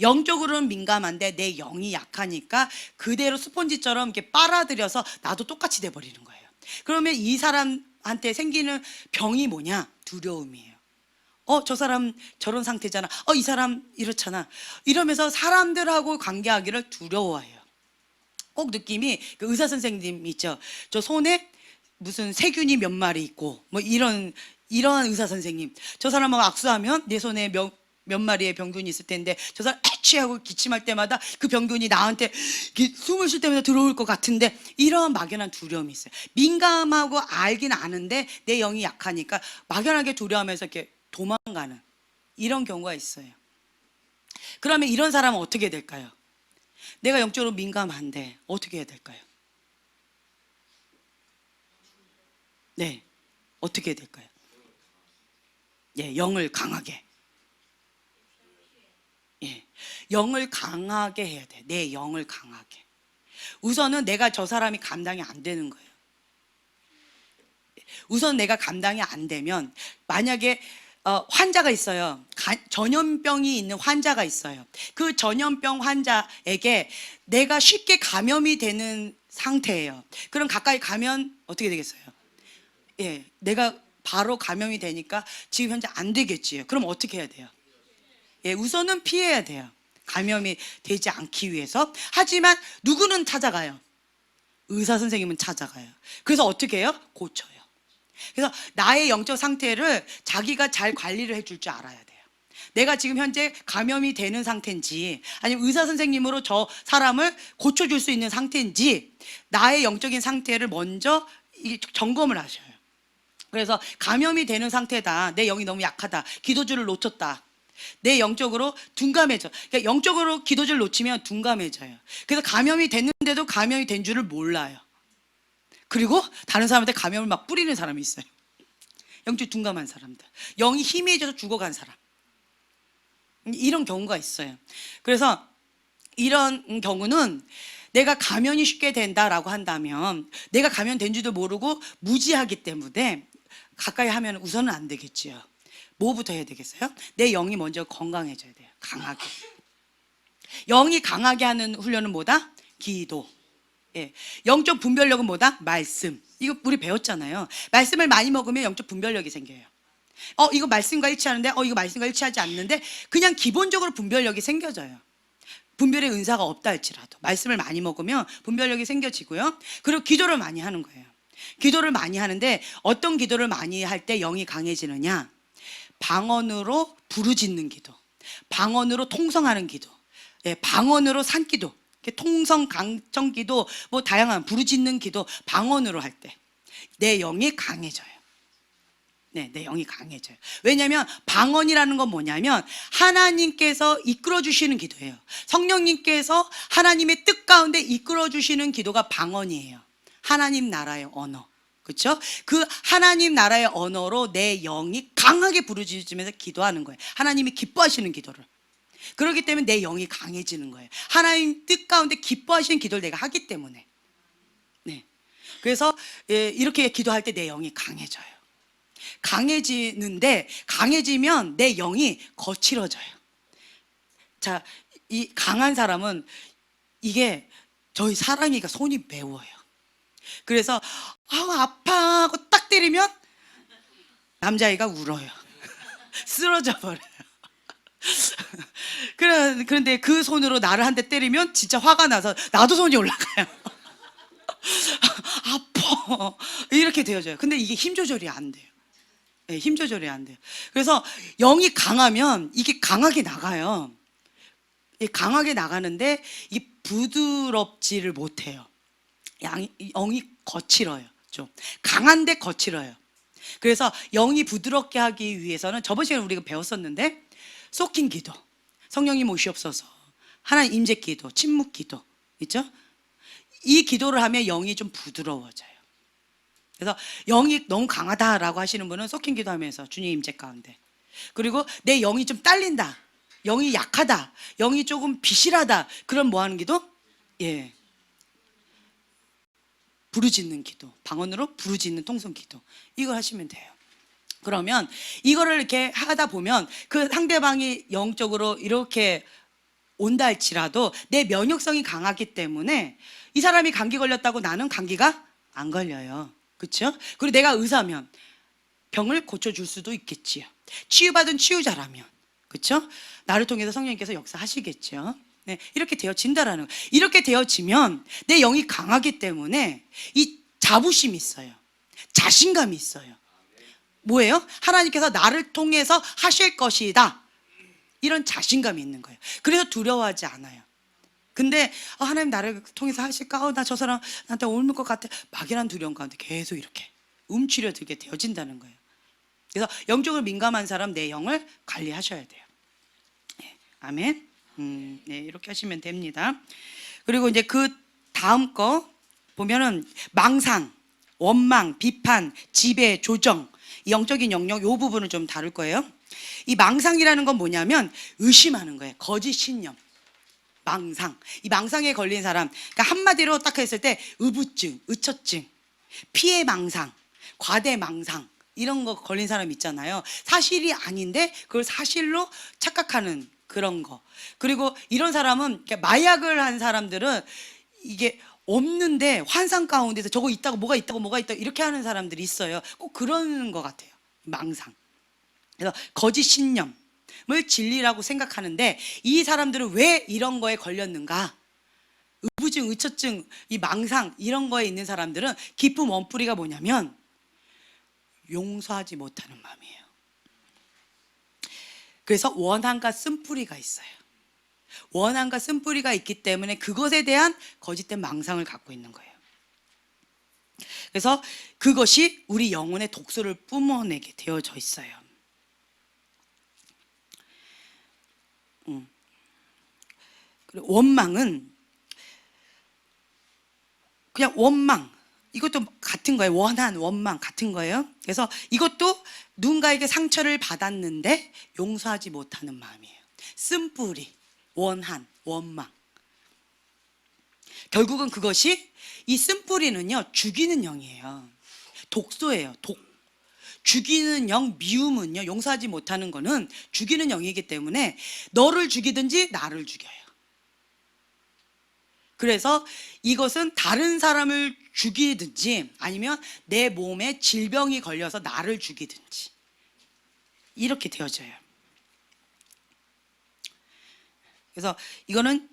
영적으로는 민감한데 내 영이 약하니까 그대로 스폰지처럼 이렇게 빨아들여서 나도 똑같이 돼버리는 거예요. 그러면 이 사람한테 생기는 병이 뭐냐? 두려움이에요. 저 사람 저런 상태잖아. 이 사람 이렇잖아. 이러면서 사람들하고 관계하기를 두려워해요. 꼭 느낌이, 그 의사 선생님 있죠. 저 손에 무슨 세균이 몇 마리 있고 뭐 이러한 의사 선생님. 저 사람하고 악수하면 내 손에 몇 마리의 병균이 있을 텐데, 저 사람 애취하고 기침할 때마다 그 병균이 나한테 숨을 쉴 때마다 들어올 것 같은데, 이런 막연한 두려움이 있어요. 민감하고 알긴 아는데 내 영이 약하니까 막연하게 두려워하면서 이렇게 도망가는 이런 경우가 있어요. 그러면 이런 사람은 어떻게 될까요? 내가 영적으로 민감한데 어떻게 해야 될까요? 네, 어떻게 해야 될까요? 영을 강하게. 영을 강하게 해야 돼. 내 영을 강하게. 우선은 내가 저 사람이 감당이 안 되는 거예요. 우선 내가 감당이 안 되면, 만약에 환자가 있어요. 전염병이 있는 환자가 있어요. 그 전염병 환자에게 내가 쉽게 감염이 되는 상태예요. 그럼 가까이 가면 어떻게 되겠어요? 내가 바로 감염이 되니까 지금 현재 안 되겠지요. 그럼 어떻게 해야 돼요? 우선은 피해야 돼요. 감염이 되지 않기 위해서. 하지만 누구는 찾아가요? 의사 선생님은 찾아가요. 그래서 어떻게 해요? 고쳐요. 그래서 나의 영적 상태를 자기가 잘 관리를 해줄 줄 알아야 돼요. 내가 지금 현재 감염이 되는 상태인지, 아니면 의사 선생님으로 저 사람을 고쳐줄 수 있는 상태인지, 나의 영적인 상태를 먼저 점검을 하셔요. 그래서 감염이 되는 상태다, 내 영이 너무 약하다, 기도줄을 놓쳤다, 내 영적으로 둔감해져. 그러니까 영적으로 기도줄을 놓치면 둔감해져요. 그래서 감염이 됐는데도 감염이 된 줄을 몰라요. 그리고 다른 사람한테 감염을 막 뿌리는 사람이 있어요. 영적 둔감한 사람들, 영이 희미해져서 죽어간 사람, 이런 경우가 있어요. 그래서 이런 경우는 내가 감염이 쉽게 된다라고 한다면, 내가 감염된 줄도 모르고 무지하기 때문에 가까이 하면 우선은 안 되겠지요. 뭐부터 해야 되겠어요? 내 영이 먼저 건강해져야 돼요. 강하게. 영이 강하게 하는 훈련은 뭐다? 기도. 예. 영적 분별력은 뭐다? 말씀. 이거 우리 배웠잖아요. 말씀을 많이 먹으면 영적 분별력이 생겨요. 이거 말씀과 일치하는데, 이거 말씀과 일치하지 않는데, 그냥 기본적으로 분별력이 생겨져요. 분별의 은사가 없다 할지라도 말씀을 많이 먹으면 분별력이 생겨지고요. 그리고 기도를 많이 하는 거예요. 기도를 많이 하는데, 어떤 기도를 많이 할 때 영이 강해지느냐? 방언으로 부르짖는 기도, 방언으로 통성하는 기도, 예, 방언으로 산기도, 통성 강청 기도, 뭐 다양한 부르짖는 기도, 방언으로 할 때 내 영이 강해져요. 네, 내 영이 강해져요. 왜냐하면 방언이라는 건 뭐냐면 하나님께서 이끌어 주시는 기도예요. 성령님께서 하나님의 뜻 가운데 이끌어 주시는 기도가 방언이에요. 하나님 나라의 언어. 그렇죠? 그 하나님 나라의 언어로 내 영이 강하게 부르짖으면서 기도하는 거예요. 하나님이 기뻐하시는 기도를. 그렇기 때문에 내 영이 강해지는 거예요. 하나님 뜻 가운데 기뻐하시는 기도를 내가 하기 때문에. 네. 그래서 이렇게 기도할 때 내 영이 강해져요. 강해지는데, 강해지면 내 영이 거칠어져요. 자, 이 강한 사람은 이게 저희 사랑이가 손이 매워요. 그래서 아파 하고 딱 때리면 남자아이가 울어요. 쓰러져 버려요. 그런데 그 손으로 나를 한 대 때리면 진짜 화가 나서 나도 손이 올라가요. 아파 이렇게 되어져요. 근데 이게 힘 조절이 안 돼요. 네, 힘 조절이 안 돼요. 그래서 영이 강하면 이게 강하게 나가요. 강하게 나가는데 이 부드럽지를 못해요. 영이 거칠어요. 좀 강한데 거칠어요. 그래서 영이 부드럽게 하기 위해서는 저번 시간에 우리가 배웠었는데, 소킹 기도, 성령님 오시옵소서, 하나님 임재 기도, 침묵 기도 있죠? 이 기도를 하면 영이 좀 부드러워져요. 그래서 영이 너무 강하다라고 하시는 분은 소킹 기도하면서 주님 임재 가운데, 그리고 내 영이 좀 딸린다, 영이 약하다, 영이 조금 비실하다, 그럼 뭐 하는 기도? 예, 부르짖는 기도, 방언으로 부르짖는 통성 기도, 이걸 하시면 돼요. 그러면 이거를 이렇게 하다 보면 그 상대방이 영적으로 이렇게 온다 할지라도 내 면역성이 강하기 때문에 이 사람이 감기 걸렸다고 나는 감기가 안 걸려요. 그렇죠? 그리고 내가 의사면 병을 고쳐줄 수도 있겠지요. 치유받은 치유자라면, 그렇죠? 나를 통해서 성령님께서 역사하시겠죠. 네, 이렇게 되어진다라는 거예요. 이렇게 되어지면 내 영이 강하기 때문에 이 자부심이 있어요. 자신감이 있어요. 뭐예요? 하나님께서 나를 통해서 하실 것이다, 이런 자신감이 있는 거예요. 그래서 두려워하지 않아요. 근데 하나님 나를 통해서 하실까? 나 저 사람 나한테 옮을 것 같아, 막연한 두려움 가운데 계속 이렇게 움츠려들게 되어진다는 거예요. 그래서 영적으로 민감한 사람, 내 영을 관리하셔야 돼요. 네, 아멘. 네, 이렇게 하시면 됩니다. 그리고 이제 그 다음 거 보면은 망상, 원망, 비판, 지배, 조정, 영적인 영역, 이 부분을 좀 다룰 거예요. 이 망상이라는 건 뭐냐면 의심하는 거예요. 거짓 신념, 망상. 이 망상에 걸린 사람, 그러니까 한마디로 딱 했을 때 의부증, 의처증, 피해 망상, 과대 망상, 이런 거 걸린 사람 있잖아요. 사실이 아닌데 그걸 사실로 착각하는 그런 거. 그리고 이런 사람은, 마약을 한 사람들은 이게 없는데 환상 가운데서 저거 있다고, 뭐가 있다고, 뭐가 있다고 이렇게 하는 사람들이 있어요. 꼭 그러는 것 같아요. 망상. 그래서 거짓 신념, 진리라고 생각하는데 이 사람들은 왜 이런 거에 걸렸는가? 의부증, 의처증, 이 망상 이런 거에 있는 사람들은 깊은 원뿌리가 뭐냐면 용서하지 못하는 마음이에요. 그래서 원한과 쓴뿌리가 있어요. 원한과 쓴뿌리가 있기 때문에 그것에 대한 거짓된 망상을 갖고 있는 거예요. 그래서 그것이 우리 영혼의 독소를 뿜어내게 되어져 있어요. 그리고 원망은 그냥 원망, 이것도 같은 거예요. 원한, 원망 같은 거예요. 그래서 이것도 누군가에게 상처를 받았는데 용서하지 못하는 마음이에요. 쓴뿌리, 원한, 원망. 결국은 그것이 이 쓴뿌리는요 죽이는 영이에요. 독소예요. 독. 죽이는 영, 미움은요 용서하지 못하는 거는 죽이는 영이기 때문에 너를 죽이든지 나를 죽여요. 그래서 이것은 다른 사람을 죽이든지 아니면 내 몸에 질병이 걸려서 나를 죽이든지 이렇게 되어져요. 그래서 이거는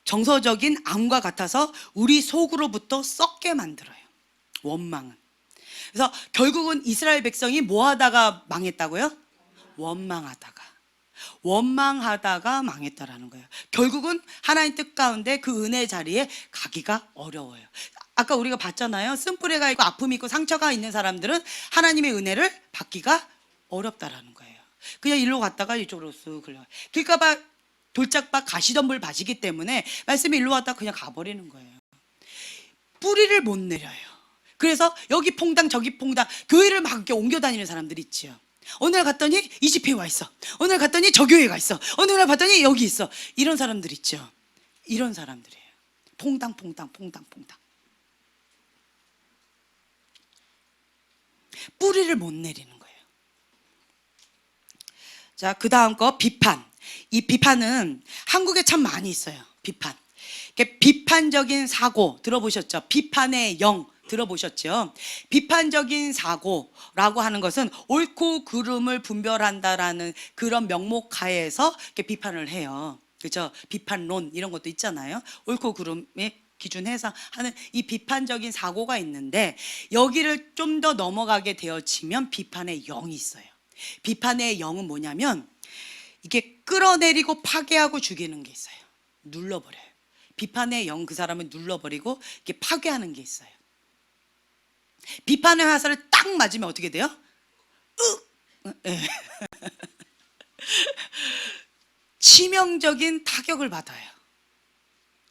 정서적인 암과 같아서 우리 속으로부터 썩게 만들어요. 원망은. 그래서 결국은 이스라엘 백성이 뭐 하다가 망했다고요? 원망하다가 망했다라는 거예요. 결국은 하나님 뜻 가운데 그 은혜의 자리에 가기가 어려워요. 아까 우리가 봤잖아요. 쓴뿌리가 있고 아픔이 있고 상처가 있는 사람들은 하나님의 은혜를 받기가 어렵다라는 거예요. 그냥 일로 갔다가 이쪽으로 쓱 흘러가요. 길가봐 돌짝밭 가시덤불 밭이기 때문에 말씀이 일로 왔다 그냥 가버리는 거예요. 뿌리를 못 내려요. 그래서 여기 퐁당 저기 퐁당 교회를 막 이렇게 옮겨 다니는 사람들이 있지요. 어느 날 갔더니 이 집회에 와 있어. 어느 날 갔더니 저 교회에 가 있어. 어느 날 봤더니 여기 있어. 이런 사람들 있죠. 이런 사람들이에요. 퐁당. 뿌리를 못 내리는 거예요. 자, 그 다음 거 비판. 이 비판은 한국에 참 많이 있어요. 비판. 비판적인 사고 들어보셨죠? 비판의 영 들어보셨죠? 비판적인 사고라고 하는 것은 옳고 그름을 분별한다라는 그런 명목 하에서 이렇게 비판을 해요. 그렇죠? 비판론 이런 것도 있잖아요. 옳고 그름에 기준해서 하는 이 비판적인 사고가 있는데 여기를 좀 더 넘어가게 되어지면 비판의 영이 있어요. 비판의 영은 뭐냐면 이게 끌어내리고 파괴하고 죽이는 게 있어요. 눌러버려요. 비판의 영 그 사람을 눌러버리고 이렇게 파괴하는 게 있어요. 비판의 화살을 딱 맞으면 어떻게 돼요? 네. 치명적인 타격을 받아요.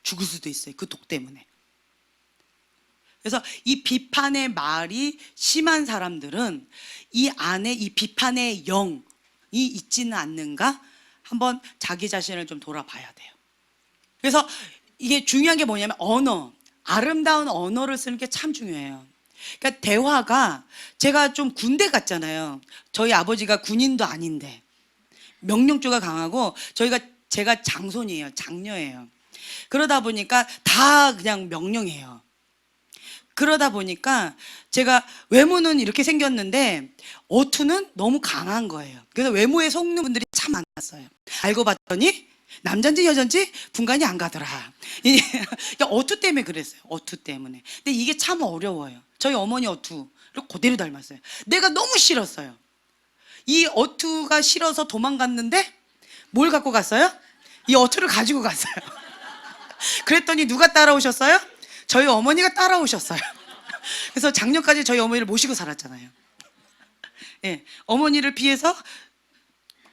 죽을 수도 있어요. 그 독 때문에. 그래서 이 비판의 말이 심한 사람들은 이 안에 이 비판의 영이 있지는 않는가? 한번 자기 자신을 좀 돌아봐야 돼요. 그래서 이게 중요한 게 뭐냐면 언어, 아름다운 언어를 쓰는 게 참 중요해요. 그러니까 대화가 제가 좀 군대 같잖아요. 저희 아버지가 군인도 아닌데 명령조가 강하고 제가 장손이에요. 장녀예요. 그러다 보니까 다 그냥 명령해요. 그러다 보니까 제가 외모는 이렇게 생겼는데 어투는 너무 강한 거예요. 그래서 외모에 속는 분들이 참 많았어요. 알고 봤더니 남잔지 여잔지 분간이 안 가더라. 어투 때문에 그랬어요. 어투 때문에. 근데 이게 참 어려워요. 저희 어머니 어투를 그대로 닮았어요. 내가 너무 싫었어요. 이 어투가 싫어서 도망갔는데 뭘 갖고 갔어요? 이 어투를 가지고 갔어요. 그랬더니 누가 따라오셨어요? 저희 어머니가 따라오셨어요. 그래서 작년까지 저희 어머니를 모시고 살았잖아요. 예, 어머니를 피해서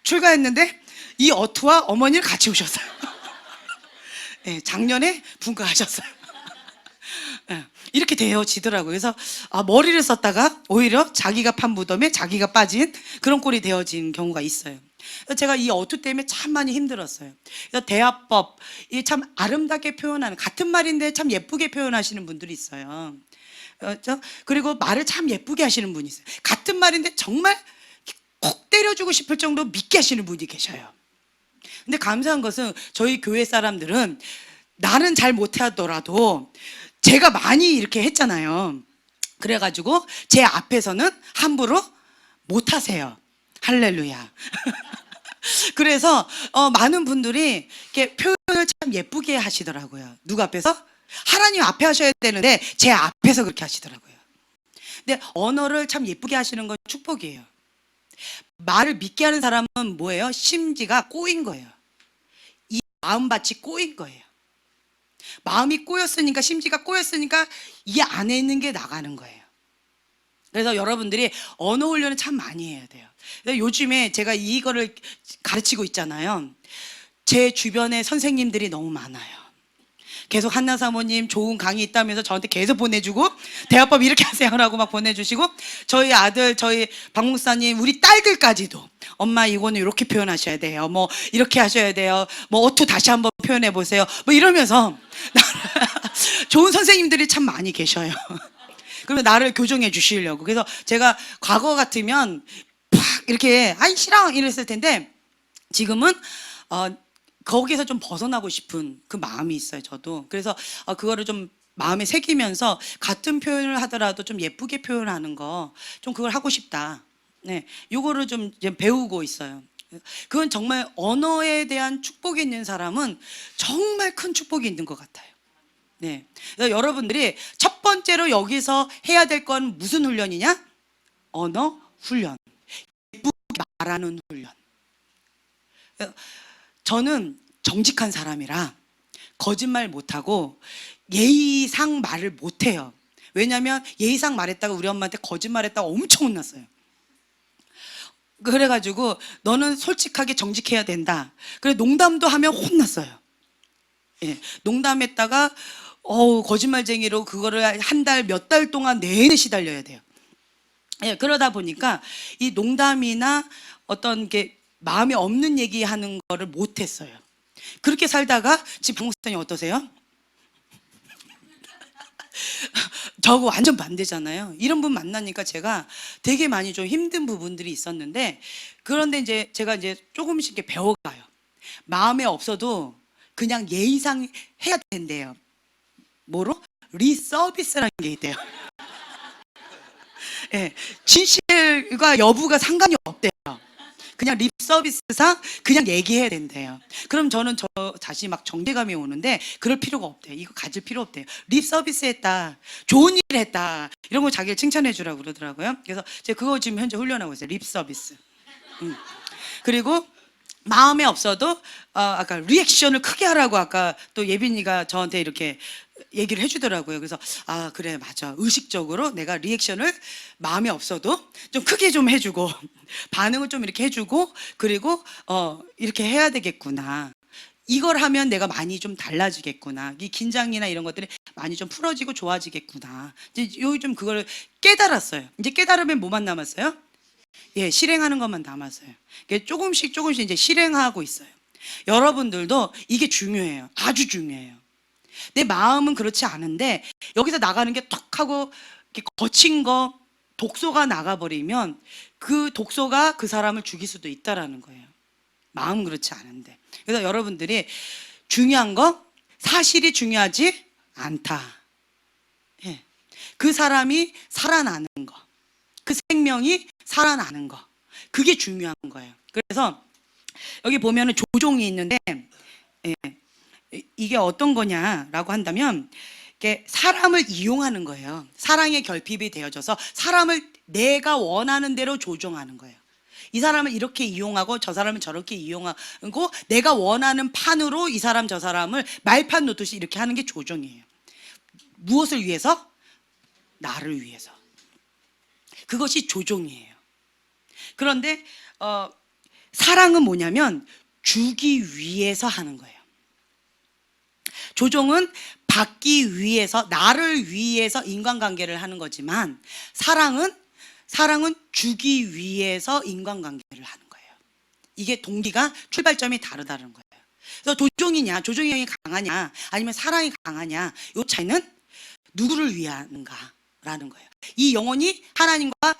출가했는데 이 어투와 어머니를 같이 오셨어요. 예, 작년에 분가하셨어요. 예, 이렇게 되어지더라고요. 그래서 머리를 썼다가 오히려 자기가 판 무덤에 자기가 빠진 그런 꼴이 되어진 경우가 있어요. 그래서 제가 이 어투 때문에 참 많이 힘들었어요. 그래서 대화법, 이 참 아름답게 표현하는, 같은 말인데 참 예쁘게 표현하시는 분들이 있어요. 그렇죠? 그리고 말을 참 예쁘게 하시는 분이 있어요. 같은 말인데 정말 콕 때려주고 싶을 정도로 믿게 하시는 분이 계셔요. 근데 감사한 것은 저희 교회 사람들은 나는 잘 못하더라도 제가 많이 이렇게 했잖아요. 그래가지고 제 앞에서는 함부로 못하세요. 할렐루야. 그래서 많은 분들이 이렇게 표현을 참 예쁘게 하시더라고요. 누구 앞에서? 하나님 앞에 하셔야 되는데 제 앞에서 그렇게 하시더라고요. 근데 언어를 참 예쁘게 하시는 건 축복이에요. 말을 믿게 하는 사람은 뭐예요? 심지가 꼬인 거예요. 이 마음밭이 꼬인 거예요. 마음이 꼬였으니까, 심지가 꼬였으니까 이 안에 있는 게 나가는 거예요. 그래서 여러분들이 언어 훈련을 참 많이 해야 돼요. 그래서 요즘에 제가 이거를 가르치고 있잖아요. 제 주변에 선생님들이 너무 많아요. 계속 한나 사모님 좋은 강의 있다면서 저한테 계속 보내주고, 대화법 이렇게 하세요라고 막 보내주시고, 저희 아들, 저희 박 목사님, 우리 딸들까지도 엄마 이거는 이렇게 표현하셔야 돼요. 뭐 이렇게 하셔야 돼요. 뭐 어투 다시 한번 표현해 보세요. 뭐 이러면서 좋은 선생님들이 참 많이 계셔요. 그러면 나를 교정해 주시려고. 그래서 제가 과거 같으면 팍 이렇게 아이 싫어 이랬을 텐데, 지금은 거기서 좀 벗어나고 싶은 그 마음이 있어요, 저도. 그래서 그거를 좀 마음에 새기면서 같은 표현을 하더라도 좀 예쁘게 표현하는 거, 좀 그걸 하고 싶다. 네, 요거를 좀 이제 배우고 있어요. 그건 정말 언어에 대한 축복이 있는 사람은 정말 큰 축복이 있는 것 같아요. 네, 그래서 여러분들이 첫 번째로 여기서 해야 될 건 무슨 훈련이냐? 언어 훈련. 예쁘게 말하는 훈련. 저는 정직한 사람이라 거짓말 못하고 예의상 말을 못해요. 왜냐하면 예의상 말했다가 우리 엄마한테 거짓말했다가 엄청 혼났어요. 그래가지고 너는 솔직하게 정직해야 된다. 그래 농담도 하면 혼났어요. 예, 농담했다가 거짓말쟁이로 그거를 한 달, 몇 달 동안 내내 시달려야 돼요. 예, 그러다 보니까 이 농담이나 어떤 게 마음에 없는 얘기하는 거를 못했어요. 그렇게 살다가 지금 박목사님 어떠세요? 저거 완전 반대잖아요. 이런 분 만나니까 제가 되게 많이 좀 힘든 부분들이 있었는데, 그런데 이제 제가 이제 조금씩 이렇게 배워가요. 마음에 없어도 그냥 예의상 해야 된대요. 뭐로? 리서비스라는 게 있대요. 예, 진실과 여부가 상관이 없대요. 그냥 립 서비스상 그냥 얘기해야 된대요. 그럼 저는 저 자신이 막 정죄감이 오는데 그럴 필요가 없대요. 이거 가질 필요 없대요. 립 서비스 했다, 좋은 일 했다, 이런 거 자기를 칭찬해 주라고 그러더라고요. 그래서 제가 그거 지금 현재 훈련하고 있어요. 립 서비스. 그리고 마음에 없어도 아까 리액션을 크게 하라고 아까 또 예빈이가 저한테 이렇게 얘기를 해주더라고요. 그래서 그래 맞아, 의식적으로 내가 리액션을 마음에 없어도 좀 크게 좀 해주고 반응을 좀 이렇게 해주고, 그리고 이렇게 해야 되겠구나. 이걸 하면 내가 많이 좀 달라지겠구나. 이 긴장이나 이런 것들이 많이 좀 풀어지고 좋아지겠구나. 이제 요즘 그걸 깨달았어요. 이제 깨달으면 뭐만 남았어요? 예, 실행하는 것만 남았어요. 조금씩 이제 실행하고 있어요. 여러분들도 이게 중요해요. 아주 중요해요. 내 마음은 그렇지 않은데 여기서 나가는 게 턱 하고 이렇게 거친 거, 독소가 나가버리면 그 독소가 그 사람을 죽일 수도 있다라는 거예요. 마음은 그렇지 않은데. 그래서 여러분들이 중요한 거, 사실이 중요하지 않다. 예. 그 사람이 살아나는 거, 그 생명이 살아나는 거, 그게 중요한 거예요. 그래서 여기 보면은 조종이 있는데, 예, 이게 어떤 거냐라고 한다면 이게 사람을 이용하는 거예요. 사랑의 결핍이 되어져서 사람을 내가 원하는 대로 조종하는 거예요. 이 사람을 이렇게 이용하고 저 사람을 저렇게 이용하고 내가 원하는 판으로 이 사람 저 사람을 말판 놓듯이 이렇게 하는 게 조종이에요. 무엇을 위해서? 나를 위해서. 그것이 조종이에요. 그런데 사랑은 뭐냐면 주기 위해서 하는 거예요. 조종은 받기 위해서, 나를 위해서 인간관계를 하는 거지만 사랑은 주기 위해서 인간관계를 하는 거예요. 이게 동기가, 출발점이 다르다는 거예요. 그래서 조종이 강하냐 아니면 사랑이 강하냐, 이 차이는 누구를 위하는가라는 거예요. 이 영혼이 하나님과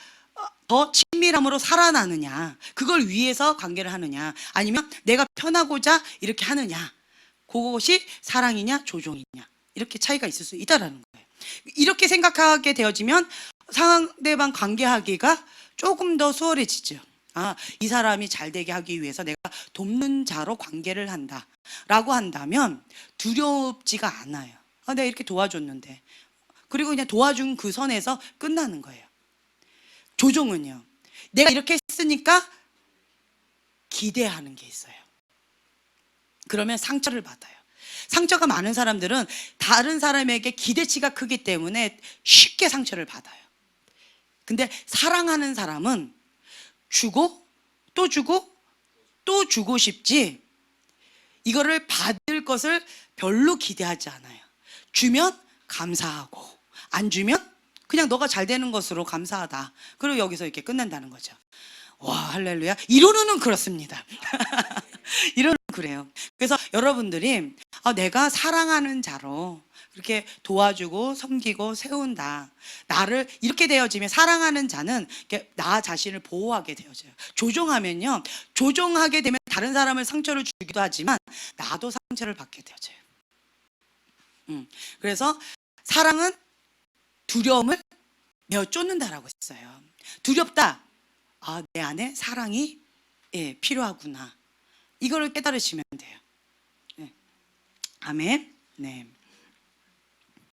더 친밀함으로 살아나느냐, 그걸 위해서 관계를 하느냐, 아니면 내가 편하고자 이렇게 하느냐, 그것이 사랑이냐 조종이냐, 이렇게 차이가 있을 수 있다라는 거예요. 이렇게 생각하게 되어지면 상대방 관계하기가 조금 더 수월해지죠. 이 사람이 잘 되게 하기 위해서 내가 돕는 자로 관계를 한다라고 한다면 두렵지가 않아요. 내가 이렇게 도와줬는데. 그리고 그냥 도와준 그 선에서 끝나는 거예요. 조종은요, 내가 이렇게 했으니까 기대하는 게 있어요. 그러면 상처를 받아요. 상처가 많은 사람들은 다른 사람에게 기대치가 크기 때문에 쉽게 상처를 받아요. 근데 사랑하는 사람은 주고 또 주고 또 주고 싶지, 이거를 받을 것을 별로 기대하지 않아요. 주면 감사하고 안 주면 그냥 너가 잘 되는 것으로 감사하다. 그리고 여기서 이렇게 끝난다는 거죠. 와, 할렐루야. 이론은 그렇습니다. 이론은 그래요. 그래서 여러분들이 내가 사랑하는 자로 그렇게 도와주고 섬기고 세운다. 나를 이렇게 되어지면, 사랑하는 자는 이렇게 나 자신을 보호하게 되어져요. 조종하면요, 조종하게 되면 다른 사람을 상처를 주기도 하지만 나도 상처를 받게 되어져요. 그래서 사랑은 두려움을 메어 쫓는다라고 했어요. 두렵다. 내 안에 사랑이 필요하구나. 이거를 깨달으시면 돼요. 네. 아멘. 네.